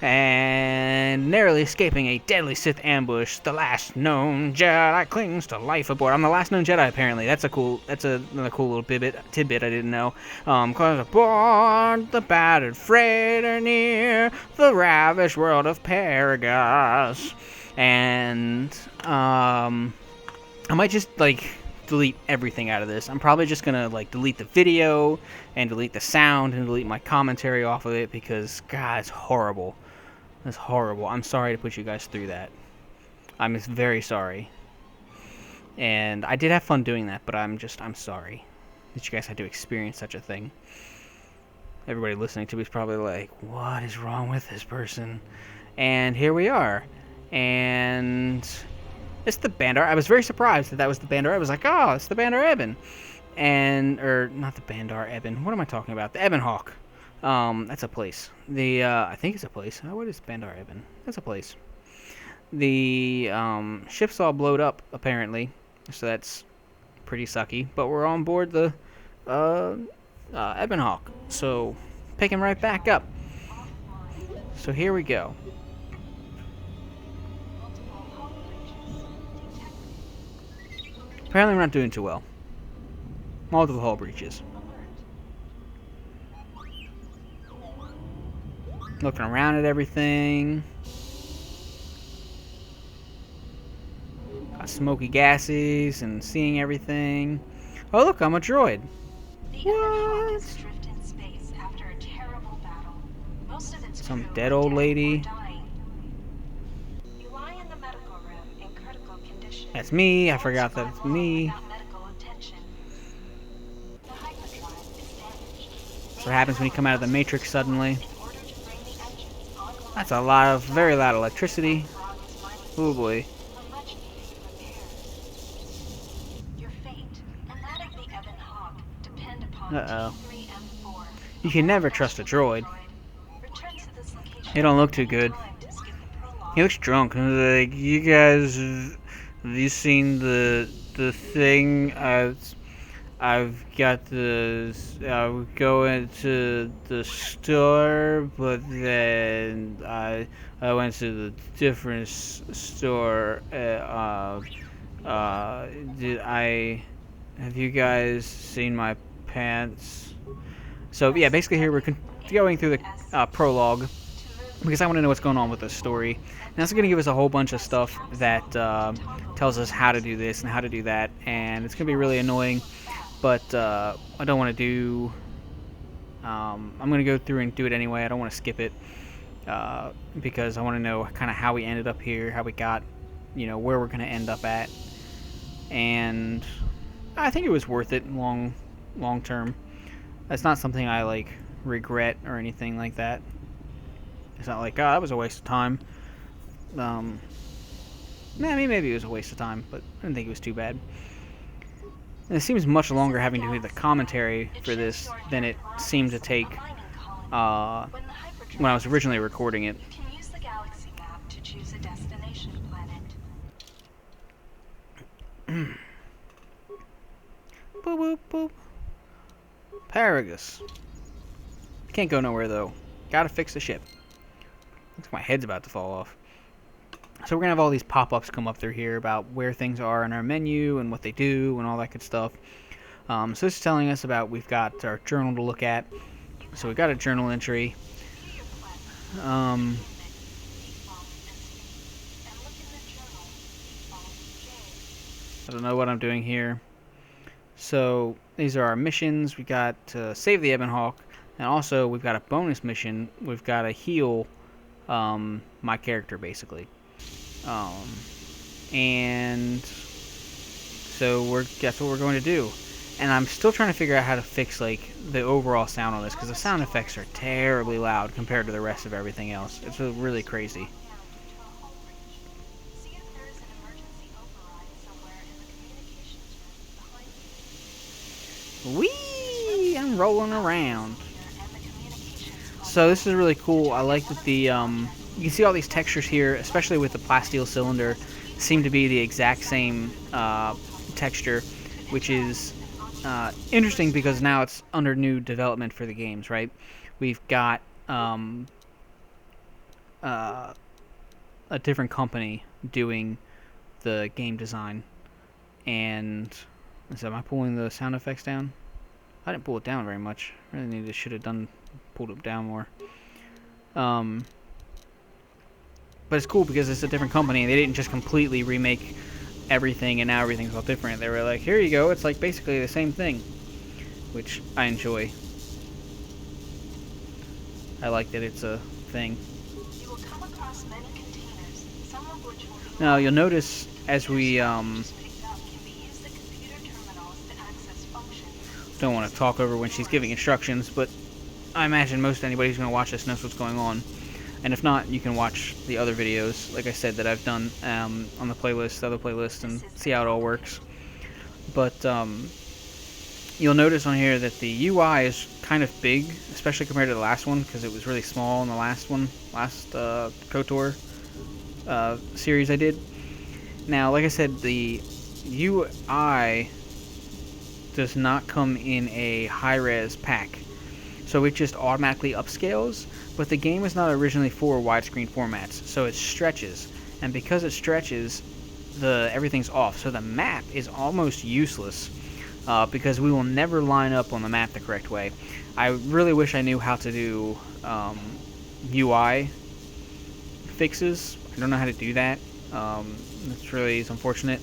and narrowly escaping a deadly Sith ambush. The last known Jedi clings to life aboard. I'm the last known Jedi, apparently. That's another cool little tidbit I didn't know. Cause aboard the battered freighter near the ravaged world of Paragus. And I might just like delete everything out of this. I'm probably just gonna like delete the video and delete the sound and delete my commentary off of it, because God, it's horrible. It's horrible. I'm sorry to put you guys through that. I'm very sorry. And I did have fun doing that, but I'm sorry. that you guys had to experience such a thing. Everybody listening to me is probably like, what is wrong with this person? And here we are. And it's the Bandar. I was very surprised that that was the Bandar. I was like, oh, it's the Bandar Eben. Or not the Bandar Eben. What am I talking about? The Eben Hawk. That's a place. I think it's a place. Oh, what is Bandar Eben? That's a place. The ship's all blowed up, apparently. So that's pretty sucky. But we're on board the Eben Hawk. So, picking right back up. So here we go. Apparently we're not doing too well. Multiple hull breaches. Looking around at everything. Got smoky gases and seeing everything. Oh look, I'm a droid. What? Some dead old lady. That's me. I forgot that it's me. That's what happens when you come out of the Matrix suddenly. That's a lot of very loud electricity. Oh boy. Uh-oh. You can never trust a droid. He don't look too good. He looks drunk. Like, you guys, have you seen the thing? I've got the. I would go into the store, but then I went to the different store. Have you guys seen my pants? So yeah, basically here we're going through the prologue because I want to know what's going on with the story, and that's going to give us a whole bunch of stuff that tells us how to do this and how to do that, and it's going to be really annoying. But I don't want to do. I'm going to go through and do it anyway. I don't want to skip it because I want to know kind of how we ended up here, how we got, where we're going to end up at, and I think it was worth it long term. That's not something I regret or anything like that. It's not like, oh, that was a waste of time. Maybe it was a waste of time, but I didn't think it was too bad. And it seems much longer having to do the commentary for this than it seemed to take when I was originally recording it. Boop, boop, boop. Paragus. Can't go nowhere, though. Gotta fix the ship. Looks like my head's about to fall off. So we're going to have all these pop-ups come up through here about where things are in our menu and what they do and all that good stuff. So this is telling us about we've got our journal to look at. So we've got a journal entry. I don't know what I'm doing here. So these are our missions. We got to save the Eben Hawk. And also we've got a bonus mission. We've got to heal my character, basically. And so that's what we're going to do. And I'm still trying to figure out how to fix the overall sound on this, because the sound effects are terribly loud compared to the rest of everything else. It's really crazy. Whee! I'm rolling around. So this is really cool. I like that the you can see all these textures here, especially with the plasteel cylinder, seem to be the exact same texture, which is interesting because now it's under new development for the games, right? We've got a different company doing the game design, and so am I pulling the sound effects down? I didn't pull it down very much. I really should have pulled it down more. But it's cool because it's a different company, and they didn't just completely remake everything, and now everything's all different. They were like, here you go, it's basically the same thing, which I enjoy. I like that it's a thing. Now, you'll notice as we, don't want to talk over when she's giving instructions, but I imagine most anybody who's going to watch this knows what's going on. And if not, you can watch the other videos, like I said, that I've done on the playlist, the other playlist, and see how it all works. But you'll notice on here that the UI is kind of big, especially compared to the last one, because it was really small in the last KOTOR series I did. Now, like I said, the UI does not come in a high-res pack, so it just automatically upscales, but the game is not originally for widescreen formats, so it stretches, and because it stretches, everything's off, so the map is almost useless, because we will never line up on the map the correct way. I really wish I knew how to do UI fixes. I don't know how to do that. It's really unfortunate.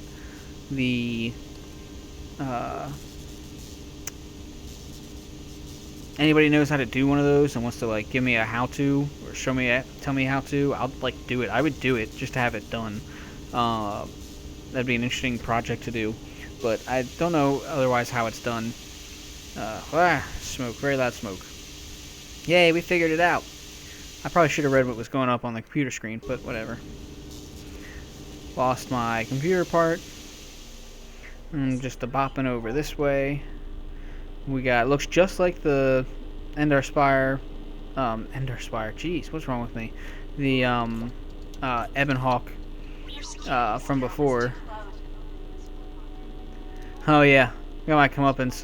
Anybody knows how to do one of those and wants to like give me a how-to or tell me how to, I'll like do it. I would do it just to have it done. That'd be an interesting project to do, but I don't know otherwise how it's done. Smoke, very loud smoke. Yay, we figured it out. I probably should have read what was going up on the computer screen, but whatever. Lost my computer part. I'm just bopping over this way. We got, looks just like the Ender Spire, jeez, what's wrong with me? The Ebon Hawk from before. Oh yeah, got my comeuppance.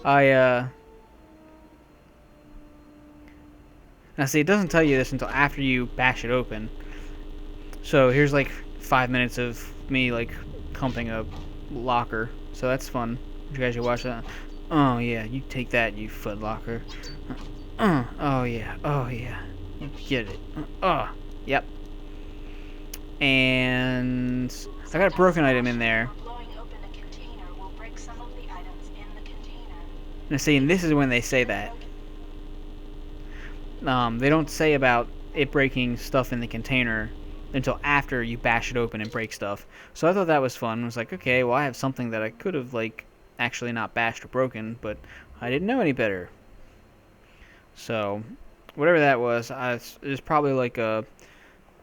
Now see, it doesn't tell you this until after you bash it open. So here's like 5 minutes of me like comping a locker, so that's fun. You guys should watch that. Oh yeah, you take that, you foot locker. Oh yeah, you get it. Yep. And I got a broken item in there. Now see, and this is when they say that. They don't say about it breaking stuff in the container until after you bash it open and break stuff. So I thought that was fun. I was like, okay, well I have something that I could have like actually not bashed or broken, but I didn't know any better. So whatever that was, it was probably like a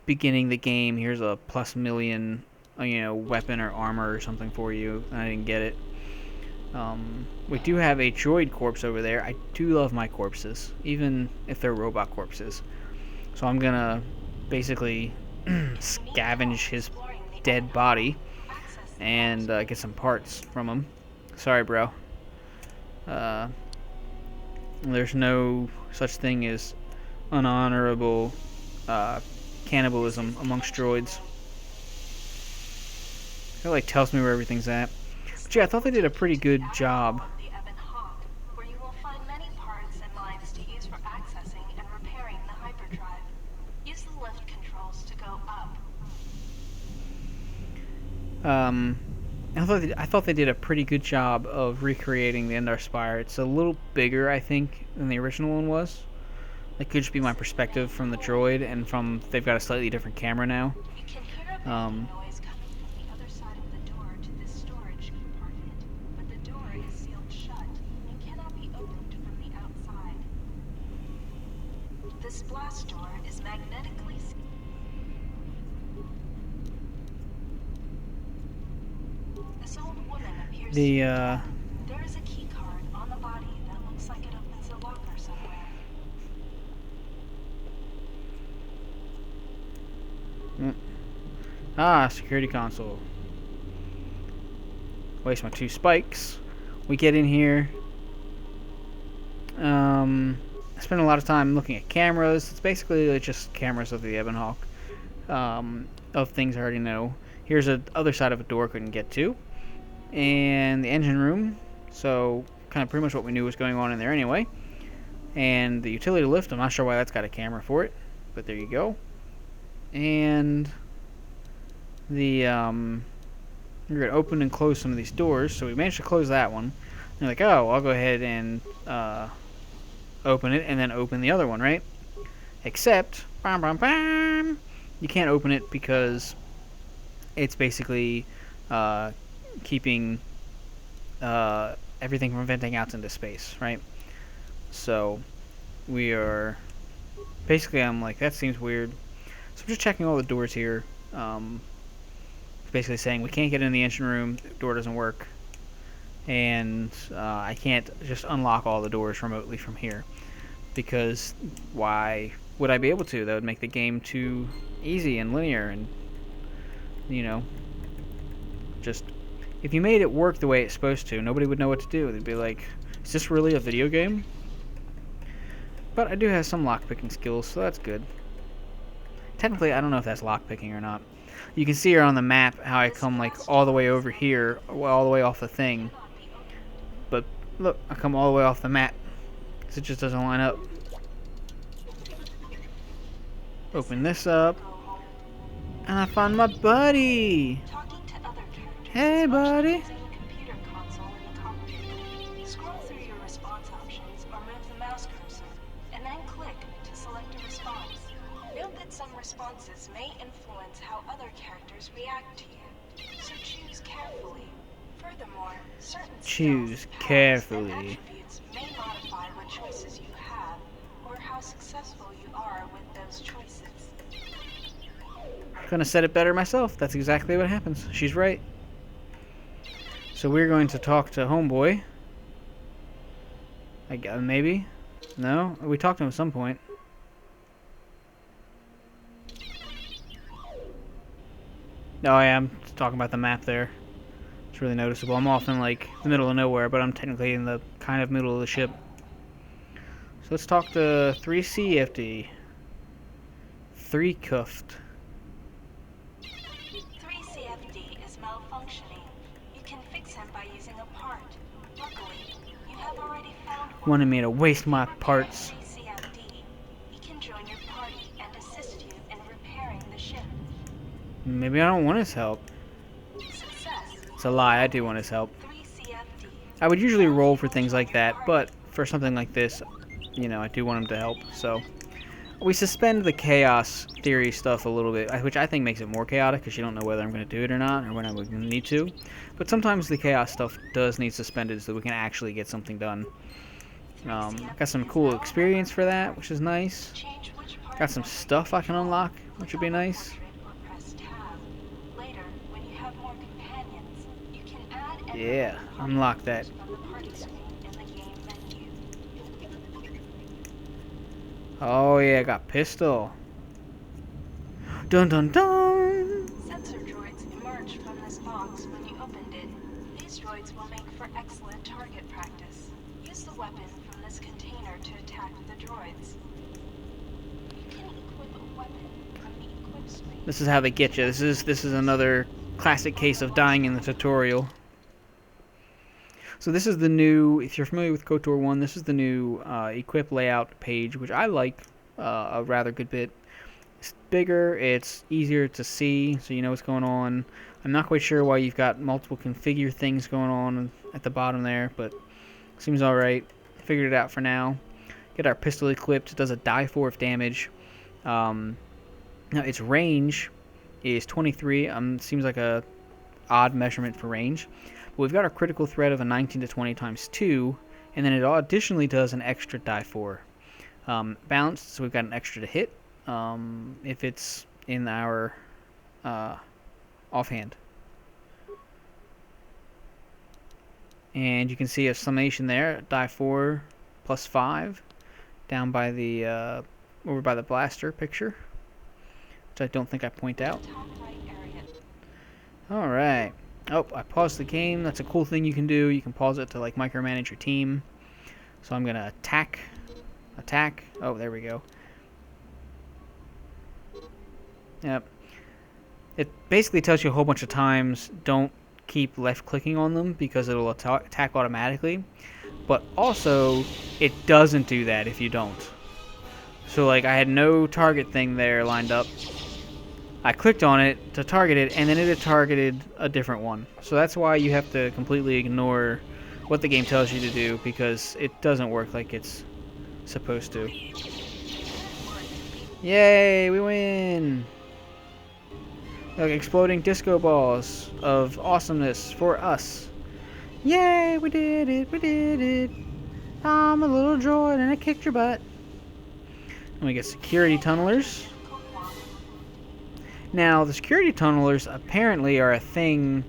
beginning the game. Here's a +1,000,000, weapon or armor or something for you. And I didn't get it. We do have a droid corpse over there. I do love my corpses, even if they're robot corpses. So I'm gonna basically scavenge his dead body and get some parts from him. Sorry, bro. There's no such thing as unhonorable cannibalism amongst droids. It like tells me where everything's at. But yeah, I thought they did a pretty good job. I thought they did a pretty good job of recreating the Ender Spire. It's a little bigger, I think, than the original one was. That could just be my perspective from the droid, and from they've got a slightly different camera now. This blast door is magnetically. This old woman appears. There is a key card on the body that looks like it opens a locker somewhere. Security console. Waste my 2 spikes. We get in here. I spent a lot of time looking at cameras. It's basically just cameras of the Ebon Hawk, of things I already know. Here's the other side of a door I couldn't get to, and the engine room. So kind of pretty much what we knew was going on in there anyway. And the utility lift. I'm not sure why that's got a camera for it, but there you go. And the we're gonna open and close some of these doors. So we managed to close that one. And you're like, oh, I'll go ahead and open it and then open the other one, right? Except, you can't open it because it's basically keeping everything from venting out into space, right? So we are basically, I'm like, that seems weird. So I'm just checking all the doors here. Basically saying we can't get in the engine room, the door doesn't work, and I can't just unlock all the doors remotely from here, because why would I be able to? That would make the game too easy and linear, and you know, just if you made it work the way it's supposed to, nobody would know what to do. They'd be like, is this really a video game? But I do have some lockpicking skills, so that's good. Technically, I don't know if that's lockpicking or not. You can see here on the map how I come like all the way over here, all the way off the thing. But look, I come all the way off the map because it just doesn't line up. Open this up, and I find my buddy. Hey, buddy. Scroll through your response options or move the mouse cursor, and then click to select a response. Note that some responses may influence how other characters react to you, so choose carefully. Furthermore, certain Choose skills, powers, carefully. and attributes may modify what choices you have, or how successful you are with those choices. Gonna set it better myself. That's exactly what happens. She's right. So we're going to talk to Homeboy. I guess, maybe? No? We talked to him at some point. Oh, I am talking about the map there. It's really noticeable. I'm off in like the middle of nowhere, but I'm technically in the kind of middle of the ship. So let's talk to 3CFD. 3 cuffed. 3CFD is malfunctioning. You can fix him by using a part. Luckily, you have already found one. Wanted me to waste my parts. 3CFD. He can join your party and assist you in repairing the ship. Maybe I don't want his help. Success. It's a lie. I do want his help. 3CFD. I would usually roll for things like that, but for something like this, you know, I do want him to help. So we suspend the chaos theory stuff a little bit, which I think makes it more chaotic because you don't know whether I'm going to do it or not, or when I'm going to need to. But sometimes the chaos stuff does need suspended so we can actually get something done. Got some cool experience for that, which is nice. Change which part Got some stuff I can unlock, which would be nice. or press tab. Later, when you have more companions, you can add and Yeah, remove party unlock that. members from the party screen in the game menu. Oh yeah, got pistol. Dun dun dun! Sensor droids emerged from this box when you opened it. These droids will make for excellent target practice. Use the weapon from this container to attack the droids. You can equip a weapon from the equip screen. This is how they get you. This is another classic case of dying in the tutorial. So this is the new, if you're familiar with KOTOR 1, this is the new equip layout page, which I like a rather good bit. It's bigger, it's easier to see, so you know what's going on. I'm not quite sure why you've got multiple configure things going on at the bottom there, but seems alright. Figured it out for now. Get our pistol equipped. It does a die 4 of damage. Now its range is 23. Seems like a odd measurement for range. But we've got our critical threat of a 19 to 20 times 2, and then it additionally does an extra die 4. Balanced, so we've got an extra to hit if it's in our offhand. And you can see a summation there, die 4 plus 5, down by the over by the blaster picture, which I don't think I point out. Top right area. Alright. Oh, I paused the game. That's a cool thing you can do. You can pause it to like micromanage your team. So I'm gonna attack. Attack. Oh, there we go. Yep. It basically tells you a whole bunch of times don't keep left clicking on them because it'll attack automatically. But also, it doesn't do that if you don't. So like I had no target thing there lined up. I clicked on it to target it, and then it had targeted a different one. So that's why you have to completely ignore what the game tells you to do, because it doesn't work like it's supposed to. Yay, we win! Look, exploding disco balls of awesomeness for us. Yay, we did it, we did it. I'm a little droid and I kicked your butt. And we get security tunnelers. Now, the security tunnelers apparently are a thing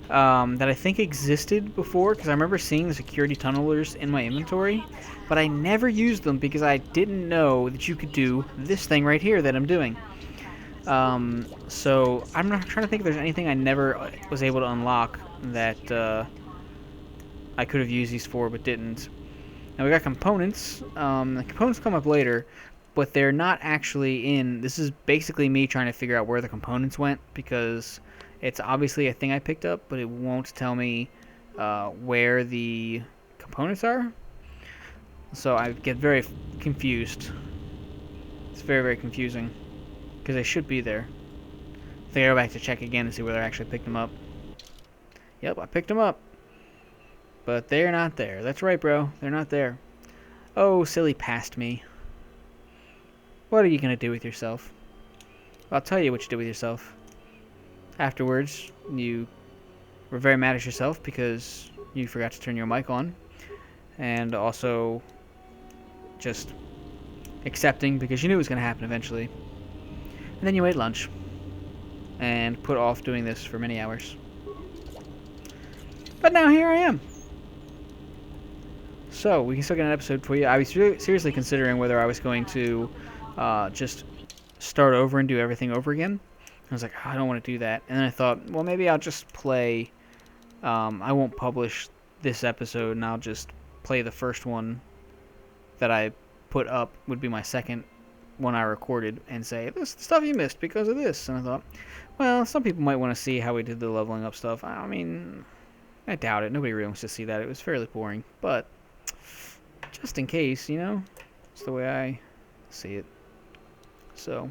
that I think existed before, because I remember seeing the security tunnelers in my inventory, but I never used them because I didn't know that you could do this thing right here that I'm doing. So I'm not trying to think if there's anything I never was able to unlock that I could have used these for but didn't. Now we got components. The components come up later, but they're not actually in. This is basically me trying to figure out where the components went, because it's obviously a thing I picked up, but it won't tell me where the components are. So I get very confused. It's very, very confusing, because they should be there. I think I go back to check again to see whether I actually picked them up. Yep, I picked them up. But they're not there. That's right, bro. They're not there. Oh, silly past me. What are you going to do with yourself? I'll tell you what you did with yourself. Afterwards, you were very mad at yourself because you forgot to turn your mic on. And also just accepting because you knew it was going to happen eventually. And then you ate lunch and put off doing this for many hours. But now here I am. So, we can still get an episode for you. I was seriously considering whether I was going to just start over and do everything over again. I was like, oh, I don't want to do that. And then I thought, well, maybe I'll just play. I won't publish this episode, and I'll just play the first one that I put up, would be my second one I recorded, and say, this is the stuff you missed because of this. And I thought, well, some people might want to see how we did the leveling up stuff. I mean, I doubt it. Nobody really wants to see that. It was fairly boring. But just in case, you know, it's the way I see it. So,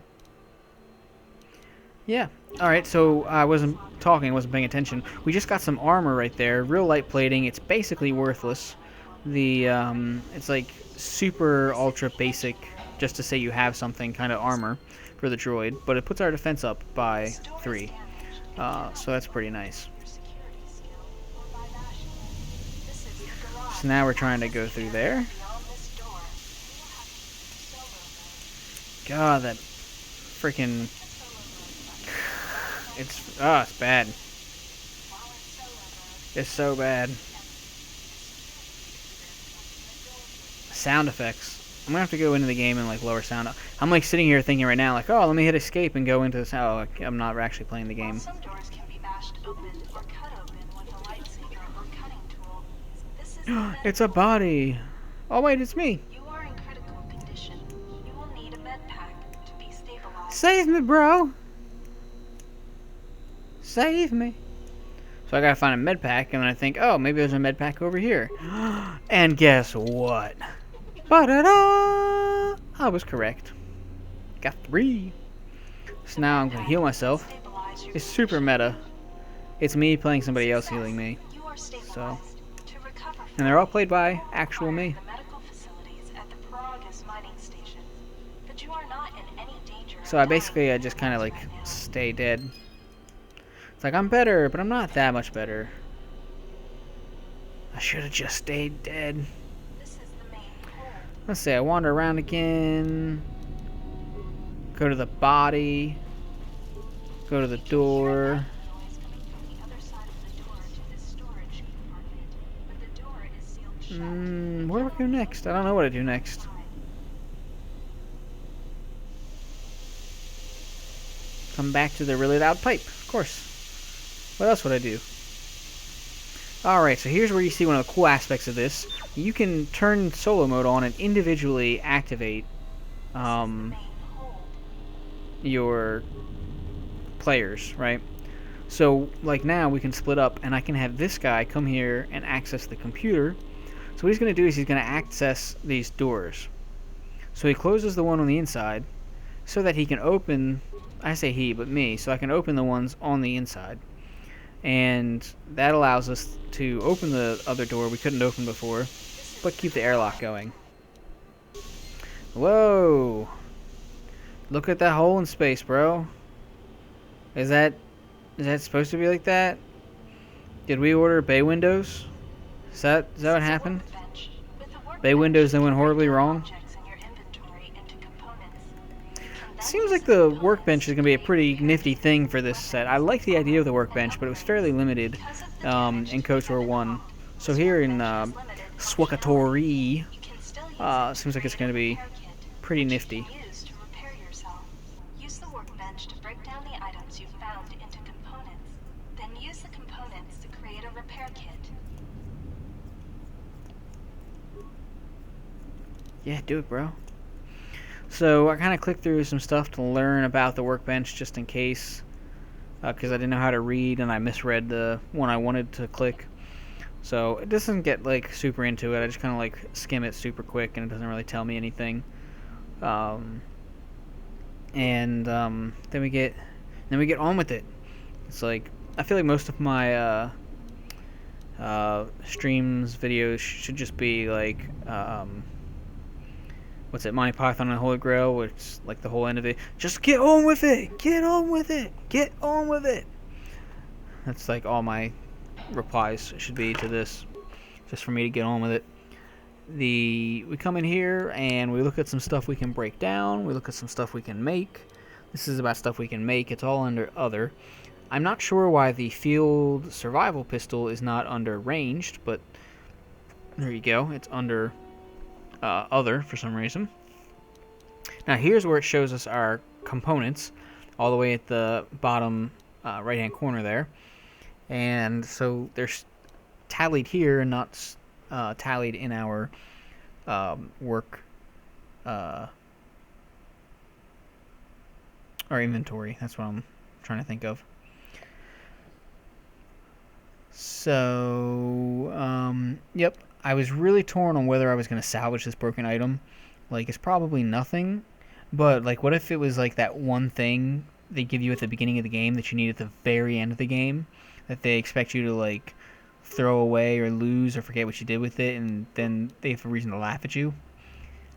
yeah. Alright, so I wasn't talking, wasn't paying attention. We just got some armor right there. Real light plating. It's basically worthless. It's like super ultra basic, just to say you have something kind of armor for the droid. But it puts our defense up by 3. So that's pretty nice. So now we're trying to go through there. God, that freaking... It's bad. It's so bad. Sound effects. I'm gonna have to go into the game and like lower sound. I'm like sitting here thinking right now, like, oh, let me hit escape and go into the sound. Oh, I'm not actually playing the game. Some doors can be bashed open or cut open with a lightsaber or cutting tool. This is It's a body. Oh wait, it's me. You are in critical condition. You will need a med pack to be stabilized. Save me, bro. Save me. So I gotta find a med pack, and then I think, oh, maybe there's a med pack over here. And guess what? Ba-da-da! I was correct. Got 3. So now I'm gonna heal myself. It's super meta. It's me playing somebody else healing me. So, and they're all played by actual me. So I just kind of like stay dead. It's like I'm better, but I'm not that much better. I should have just stayed dead. Let's see, I wander around again. Go to the body. Go to the door. Where do I go next? I don't know what to do next. Come back to the really loud pipe, of course. What else would I do? Alright, so here's where you see one of the cool aspects of this. You can turn solo mode on and individually activate your players, right? So, like now, we can split up, and I can have this guy come here and access the computer. So what he's going to do is he's going to access these doors. So he closes the one on the inside, so that he can open, I say he, but me, so I can open the ones on the inside. And that allows us to open the other door we couldn't open before, but keep the airlock going. Whoa! Look at that hole in space, bro. Is that supposed to be like that? Did we order bay windows? Is that what happened? Workbench. With the Bay workbench, windows that you went can break horribly down wrong. objects in your inventory into components. You can then Seems use like the the components workbench is to going to be a create pretty repair nifty kits, thing for this set. I weapons, like the idea of the armor, and workbench, but it was upgrades. fairly limited Because of the damage in to the KOTOR weapon 1. hull, So this here in workbench has limited functionality. Swakatori, You can still use it to seems like it's create going a to be repair kit, pretty which nifty. you can use to repair yourself. Use the workbench to break down the items you found into components. Then use the components to create a repair kit. Yeah, do it, bro. So I kind of clicked through some stuff to learn about the workbench just in case, because I didn't know how to read and I misread the one I wanted to click. So it doesn't get like super into it. I just kind of like skim it super quick and it doesn't really tell me anything. Then we get on with it. It's like I feel like most of my streams videos should just be like what's it, Monty Python and the Holy Grail, which is like the whole end of it. Just get on with it. Get on with it. Get on with it. That's like all my replies should be to this, just for me to get on with it. We come in here and we look at some stuff we can break down. We look at some stuff we can make. This is about stuff we can make. It's all under other. I'm not sure why the field survival pistol is not under ranged, but there you go. It's under other for some reason. Now here's where it shows us our components, all the way at the bottom right hand corner there. And so they're tallied here and not tallied in our work or inventory. That's what I'm trying to think of. So, yep, I was really torn on whether I was going to salvage this broken item. Like, it's probably nothing, but, like, what if it was, like, that one thing they give you at the beginning of the game that you need at the very end of the game, that they expect you to, like, throw away or lose or forget what you did with it, and then they have a reason to laugh at you?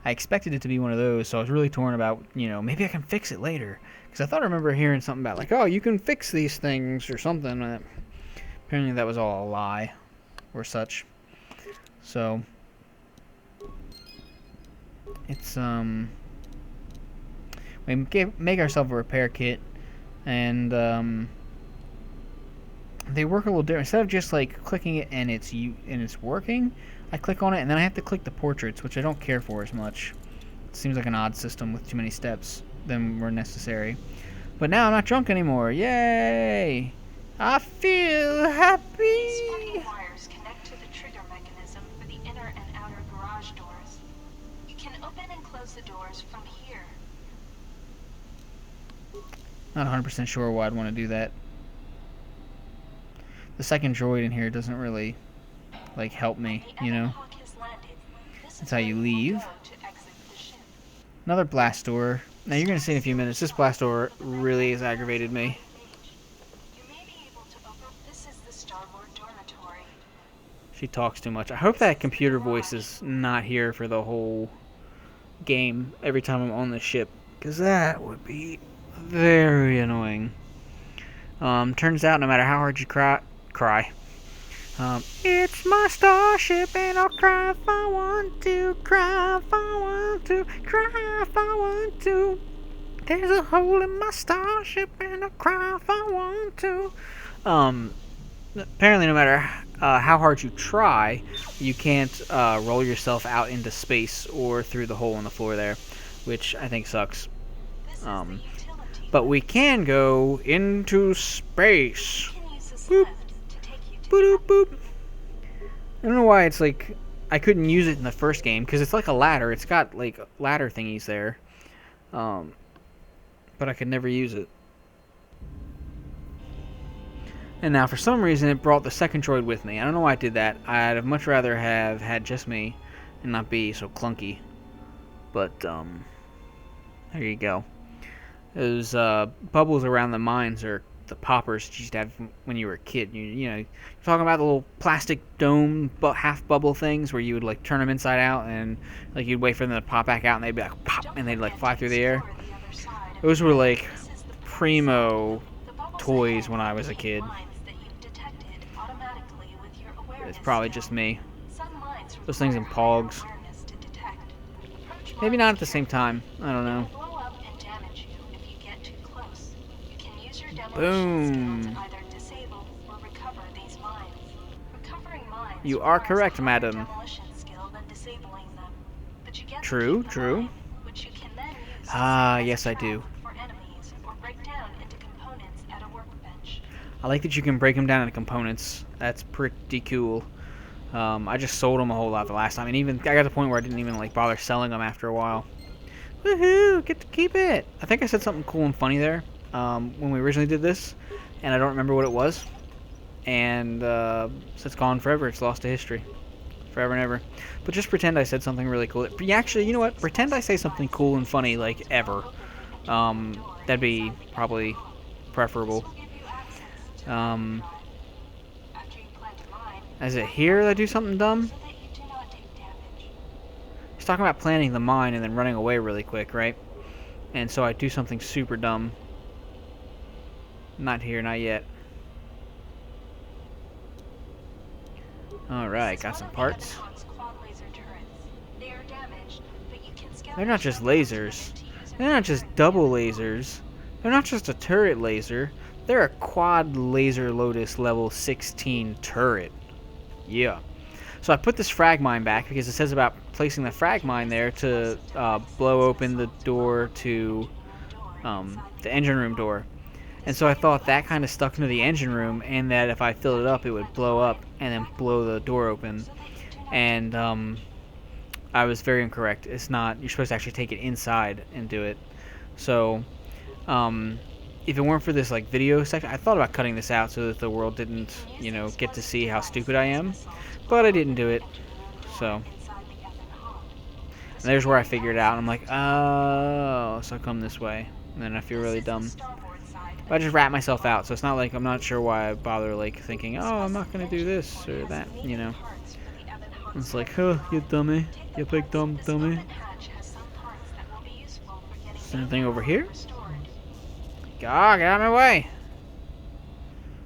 I expected it to be one of those, so I was really torn about, maybe I can fix it later. Because I thought I remember hearing something about, like, oh, you can fix these things or something. Apparently that was all a lie or such. So it's we make ourselves a repair kit, and they work a little different. Instead of just like clicking it and it's working, I click on it and then I have to click the portraits, which I don't care for as much. It seems like an odd system with too many steps than were necessary. But now I'm not drunk anymore. Yay! I feel happy! These fucking wires connect to the trigger mechanism for the inner and outer garage doors. You can open and close the doors from here. Not 100% sure why I'd want to do that. The second droid in here doesn't really, like, help me, you know? That's how you leave. Another blast door. Now you're going to see in a few minutes, this blast door really has aggravated me. She talks too much. I hope that computer voice is not here for the whole game every time I'm on the ship, because that would be very annoying. Turns out no matter how hard you cry. It's my starship and I'll cry if I want to, cry if I want to, cry if I want to. There's a hole in my starship and I'll cry if I want to. Apparently no matter how hard you try, you can't roll yourself out into space or through the hole in the floor there, which I think sucks. But we can go into space. Boop. Boop, boop. I don't know why it's like I couldn't use it in the first game, because it's like a ladder. It's got like ladder thingies there, but I could never use it. And now for some reason it brought the second droid with me. I don't know why it did that. I'd have much rather have had just me and not be so clunky. But there you go. Those bubbles around the mines are the poppers you used to have when you were a kid. You know, you're talking about the little plastic dome half bubble things where you would like turn them inside out and like you'd wait for them to pop back out and they'd be like pop and they'd like fly through the air. Those were like primo toys when I was a kid. It's probably just me. Some mines Those things in require higher pogs. awareness to detect. Approach Maybe mines not at the same carefully. time. I don't They know. will blow up and damage you if you get too close. You can use your demolition skill Boom. to either disable or recover these mines. Recovering mines You are requires correct, a higher madam. demolition skill than disabling them. But you get to True, keep the true. mine, which you can then use to Ah, serve as yes, a I trap do. for enemies or break down into components at a workbench. I like that you can break them down into components. That's pretty cool. I just sold them a whole lot the last time, and even I got to the point where I didn't even like bother selling them after a while. Woohoo! Get to keep it. I think I said something cool and funny there when we originally did this, and I don't remember what it was. And so it's gone forever. It's lost to history, forever and ever. But just pretend I said something really cool. Actually, you know what? Pretend I say something cool and funny like ever. That'd be probably preferable. Um, is it here that I do something dumb? He's talking about planting the mine and then running away really quick, right? And so I do something super dumb. Not here, not yet. Alright, got some parts. They're not just lasers. They're not just double lasers. They're not just a turret laser. They're a quad laser Lotus level 16 turret. Yeah. So I put this frag mine back because it says about placing the frag mine there to blow open the door to the engine room door. And so I thought that kind of stuck into the engine room, and that if I filled it up, it would blow up and then blow the door open. And I was very incorrect. It's not. You're supposed to actually take it inside and do it. So if it weren't for this like video section, I thought about cutting this out so that the world didn't, get to see how stupid I am. But I didn't do it. So and there's where I figured it out. I'm like, oh, so I come this way. And then I feel really dumb. But I just rat myself out, so it's not like I'm not sure why I bother like thinking, oh, I'm not gonna do this or that, It's like, oh, you dummy, you big dumb dummy. Is there anything over here? God, get out of my way!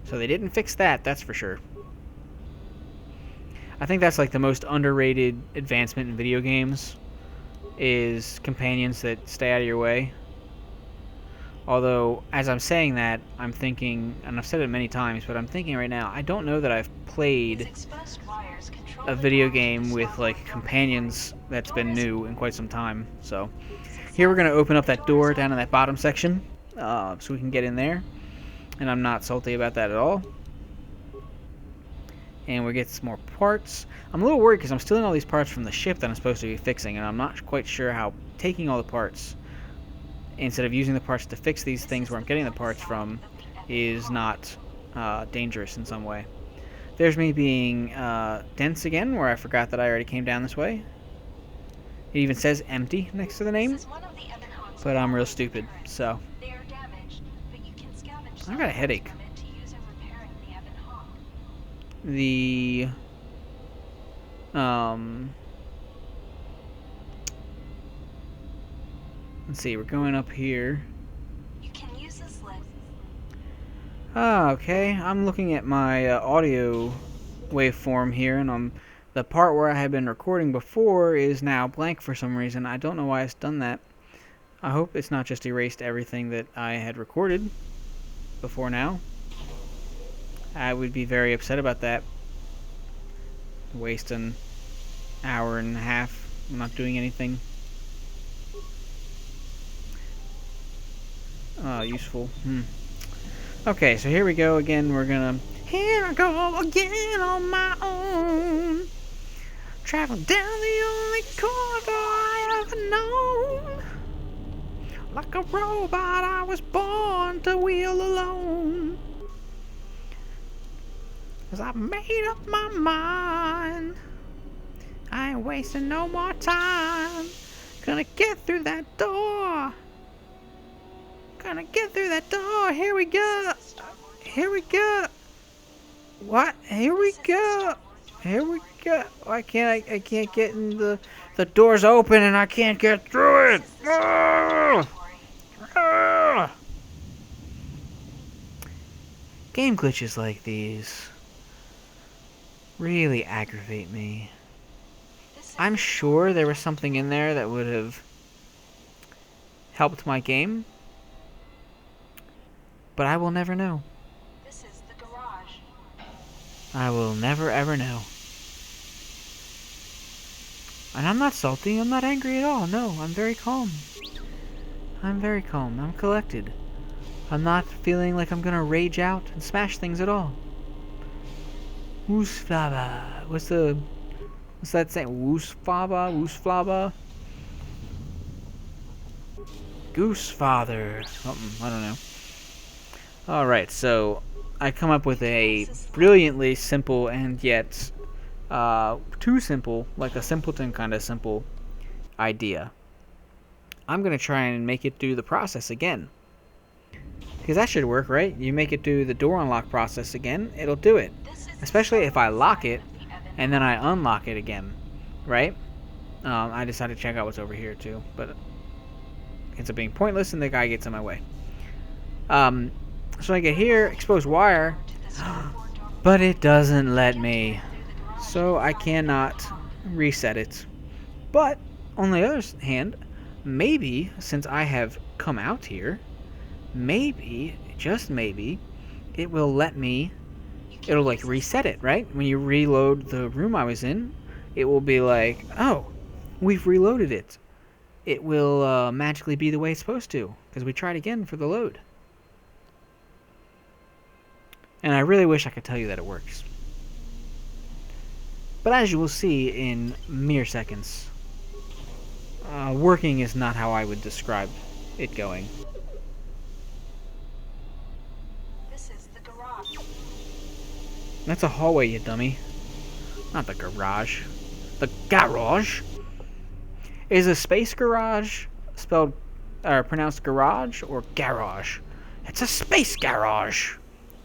So they didn't fix that, that's for sure. I think that's like the most underrated advancement in video games, is companions that stay out of your way. Although, as I'm saying that, I'm thinking, and I've said it many times, but I'm thinking right now, I don't know that I've played a video game with, like, companions that's been new in quite some time. So, here we're going to open up that door down in that bottom section, so we can get in there. And I'm not salty about that at all. And we get some more parts. I'm a little worried because I'm stealing all these parts from the ship that I'm supposed to be fixing, and I'm not quite sure how taking all the parts, instead of using the parts to fix these things where I'm getting the parts from, is not dangerous in some way. There's me being dense again, where I forgot that I already came down this way. It even says empty next to the name, but I'm real stupid, so. I got a headache. Let's see, we're going up here. You can use this lift. Ah, okay. I'm looking at my audio waveform here, and the part where I had been recording before is now blank for some reason. I don't know why it's done that. I hope it's not just erased everything that I had recorded before now. I would be very upset about that. Waste an hour and a half not doing anything. Useful. Okay, so here we go again. Here I go again on my own. Traveling down the only corridor I ever known. Like a robot, I was born to wheel alone. 'Cause I made up my mind. I ain't wasting no more time. Gonna get through that door. Gonna get through that door. Here we go. Here we go. What? Here we go. Here we go. Why can't I can't get in the door's open and I can't get through it. Game glitches like these. really aggravate me. This is I'm sure there was something in there that would have helped my game, but I will never know. this is the garage. I will never ever know. And I'm not salty, I'm not angry at all. No, I'm very calm. I'm very calm. I'm collected. I'm not feeling like I'm gonna rage out and smash things at all. Woosflaba. What's that saying? Woosflaba? Woosflaba? Goosefather. Something. I don't know. Alright, so I come up with a brilliantly simple and yet too simple, like a simpleton kind of simple idea. I'm going to try and make it do the process again. Because that should work, right? You make it do the door unlock process again, it'll do it. Especially if I lock it and then I unlock it again, right? I decided to check out what's over here too, but it ends up being pointless and the guy gets in my way. So I get here, exposed wire, but it doesn't let me. So I cannot reset it. But, on the other hand, maybe, since I have come out here, maybe, just maybe, it will let me, it'll like reset it, right? When you reload the room I was in, it will be like, oh, we've reloaded it. It will magically be the way it's supposed to, because we tried again for the load. And I really wish I could tell you that it works. But as you will see in mere seconds, working is not how I would describe it going. This is the garage. That's a hallway, you dummy. Not the garage. The garage? Is a space garage spelled or pronounced garage or garage? It's a space garage.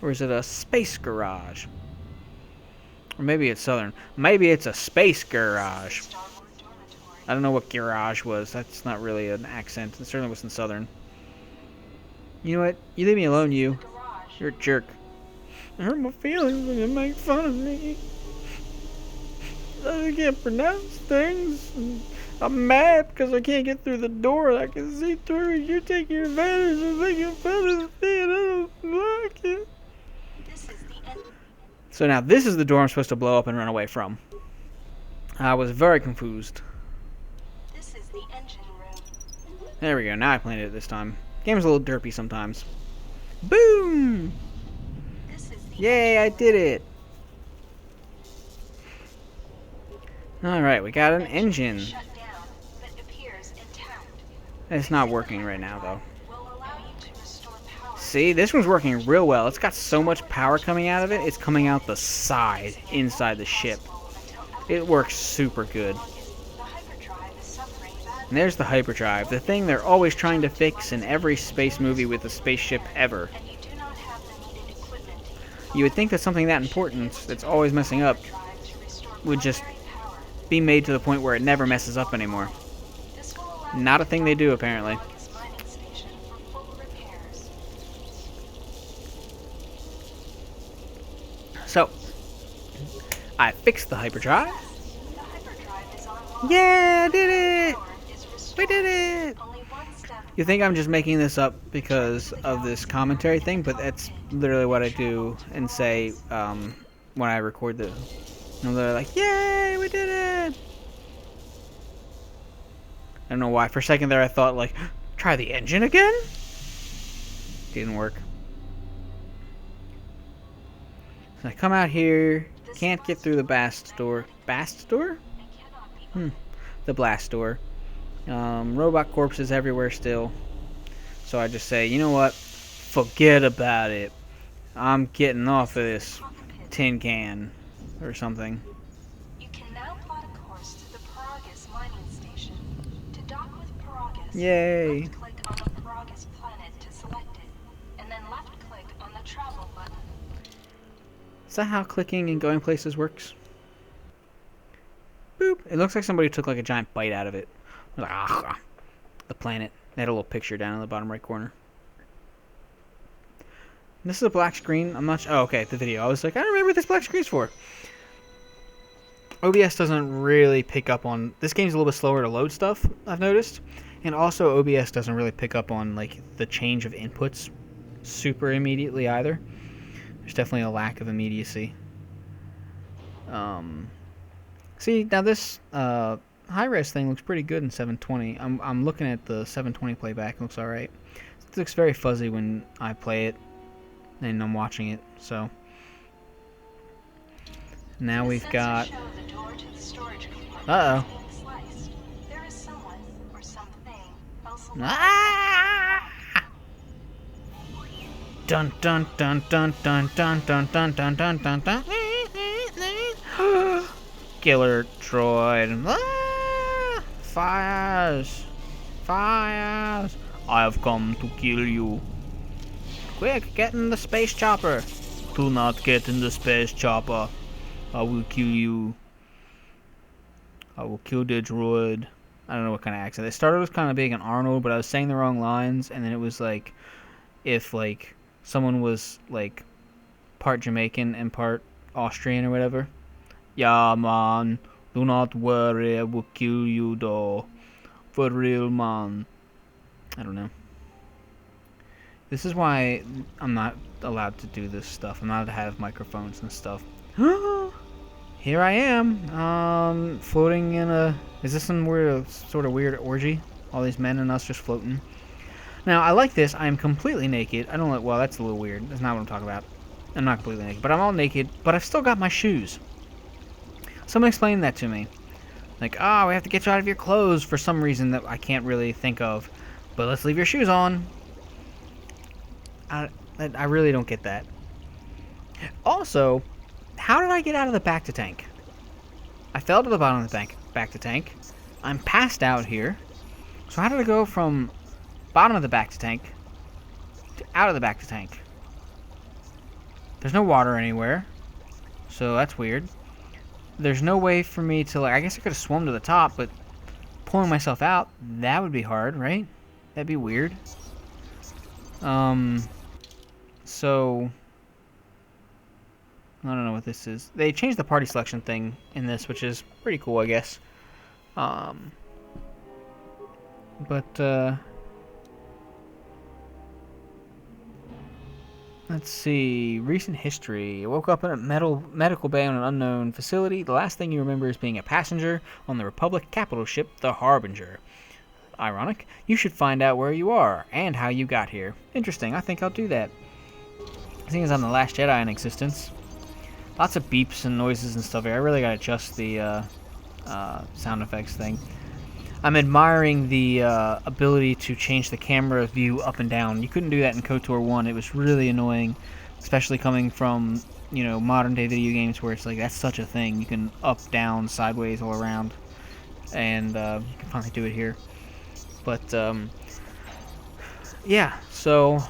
Or is it a space garage? Or maybe it's southern. Maybe it's a space garage. I don't know what garage was. That's not really an accent. It certainly wasn't southern. You know what? You leave me alone, you. You're a jerk. I hurt my feelings when you make fun of me. I can't pronounce things. I'm mad because I can't get through the door. I can see through it. You're taking advantage of making fun of the thing. I don't like it. So now this is the door I'm supposed to blow up and run away from. I was very confused. This is the engine room. There we go. Now I planned it this time. Game's a little derpy sometimes. Boom! This is the Yay, I did it! Alright, we got an engine. shut down, but appears intact. It's not working right now, though. Will allow you to restore power. See, this one's working real well. It's got so much power coming out of it, it's coming out the side, inside the ship. It works super good. The hyperdrive is suffering badly. And there's the hyperdrive, the thing they're always trying to fix in every space movie with a spaceship ever. And you do not have the needed equipment. You would think that something that important, that's always messing up, Drive to restore would just primary power. be made to the point where it never messes up anymore. This will allow Not a thing they do, apparently. August mining station for full repairs. So, I fixed the hyperdrive. The hyperdrive is online. Yeah, I did it! Power is restored. We did it! Only one step. You think I'm just making this up because of this commentary thing, but that's literally what I do and say when I record the... And they're like, yay, we did it! I don't know why. For a second there I thought, like, try the engine again? Didn't work. So I come out here, can't get through the blast door. Blast door? And cannot be The blast door. Robot corpses everywhere still. So I just say, you know what? Forget about it. I'm getting off of this tin can or something. You can now plot a course to the Paragus mining station. To dock with Paragus, Yay. left-click on the Paragus planet to select it, and then left-click on the travel button. Is that how clicking and going places works? Boop. It looks like somebody took like a giant bite out of it. Like, the planet. They had a little picture down in the bottom right corner. This is a black screen. I'm not sure. Oh, okay, the video. I was like, I don't remember what this black screen's for. OBS doesn't really pick up on... This game's a little bit slower to load stuff, I've noticed. And also, OBS doesn't really pick up on like the change of inputs super immediately either. There's definitely a lack of immediacy. See, now this high-res thing looks pretty good in 720. I'm looking at the 720 playback. It looks alright. It looks very fuzzy when I play it and I'm watching it, so... Now we've got... Uh-oh. Ah! Dun dun dun dun dun dun dun dun dun dun dun dun. Killer droid. Ah! Fires! Fires! I have come to kill you. Quick, get in the space chopper. Do not get in the space chopper. I will kill you. I will kill the droid. I don't know what kind of accent. It started with kind of being an Arnold, but I was saying the wrong lines, and then it was like if like someone was like part Jamaican and part Austrian or whatever. Yeah, man. Do not worry, I will kill you though. For real, man. I don't know. This is why I'm not allowed to do this stuff. I'm not allowed to have microphones and stuff. Here I am, floating in a... Is this some weird, sort of weird orgy? All these men and us just floating. Now, I like this. I am completely naked. I don't like... Well, that's a little weird. That's not what I'm talking about. I'm not completely naked. But I'm all naked, but I've still got my shoes. Someone explained that to me. Like, oh, we have to get you out of your clothes for some reason that I can't really think of. But let's leave your shoes on. I really don't get that. Also... How did I get out of the Bacta tank? I fell to the bottom of the Bacta tank. I'm passed out here. So how did I go from bottom of the Bacta tank to out of the Bacta tank? There's no water anywhere. So that's weird. There's no way for me to, like, I guess I could have swum to the top, but pulling myself out, that would be hard, right? That'd be weird. So... I don't know what this is. They changed the party selection thing in this, which is pretty cool, I guess. Let's see. Recent history. I woke up in a medical bay on an unknown facility. The last thing you remember is being a passenger on the Republic capital ship, the Harbinger. Ironic. You should find out where you are and how you got here. Interesting. I think I'll do that. Seeing as I'm the last Jedi in existence. Lots of beeps and noises and stuff here. I really gotta adjust the sound effects thing. I'm admiring the ability to change the camera view up and down. You couldn't do that in KOTOR 1. It was really annoying, especially coming from, you know, modern day video games where it's like that's such a thing. You can up, down, sideways, all around, and you can finally do it here. But yeah, so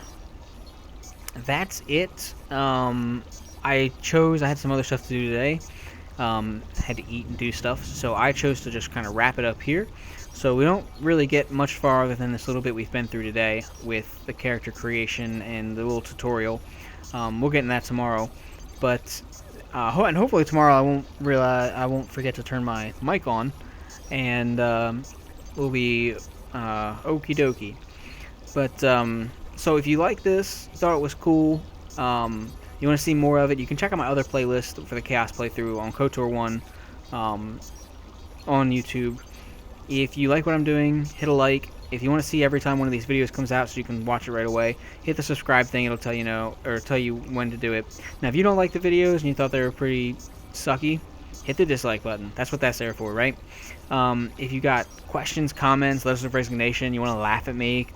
that's it. I had some other stuff to do today. Had to eat and do stuff, so I chose to just kind of wrap it up here. So we don't really get much farther than this little bit we've been through today with the character creation and the little tutorial. We'll get in that tomorrow, but and hopefully tomorrow I won't forget to turn my mic on, and we'll be okie dokie. But so if you like this, thought it was cool, you want to see more of it, you can check out my other playlist for the Chaos playthrough on KOTOR 1 on YouTube. If you like what I'm doing, hit a like. If you want to see every time one of these videos comes out so you can watch it right away, hit the subscribe thing. It'll tell you when to do it. Now, if you don't like the videos and you thought they were pretty sucky, hit the dislike button. That's what that's there for, right? If you got questions, comments, letters of resignation, you want to laugh at me,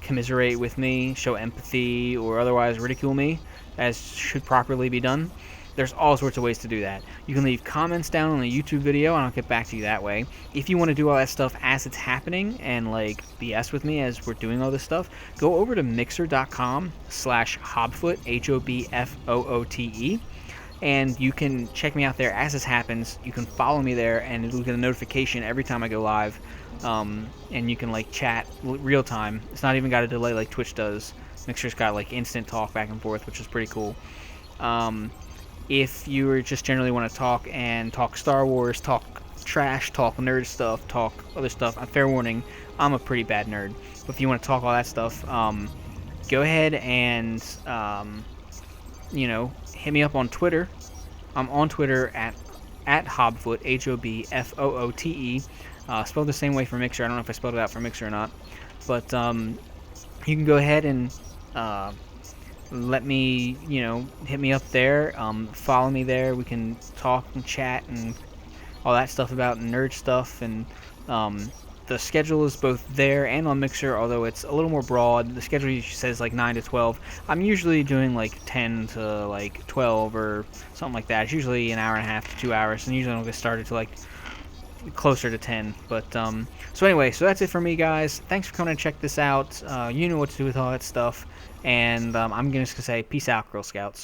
commiserate with me, show empathy, or otherwise ridicule me, as should properly be done, there's all sorts of ways to do that. You can leave comments down on a YouTube video, and I'll get back to you that way. If you want to do all that stuff as it's happening and like BS with me as we're doing all this stuff, go over to mixer.com/hobfoot, HOBFOOTE, and you can check me out there as this happens. You can follow me there, and it'll get a notification every time I go live. And you can like chat real time. It's not even got a delay like Twitch does. Mixer's got like instant talk back and forth, which is pretty cool. If you just generally want to talk Star Wars, talk trash, talk nerd stuff, talk other stuff, fair warning, I'm a pretty bad nerd. But if you want to talk all that stuff, go ahead and hit me up on Twitter. I'm on Twitter at Hobfoot, HOBFOOTE. Spelled the same way for Mixer. I don't know if I spelled it out for Mixer or not, but you can go ahead and let me, hit me up there. Follow me there. We can talk and chat and all that stuff about nerd stuff. And the schedule is both there and on Mixer, although it's a little more broad. The schedule usually says like 9 to 12. I'm usually doing like 10 to like 12 or something like that. It's usually an hour and a half to 2 hours, and usually I don't get started to like closer to 10. But so anyway, so that's it for me, guys. Thanks for coming to check this out. You know what to do with all that stuff. And I'm just going to say peace out, Girl Scouts.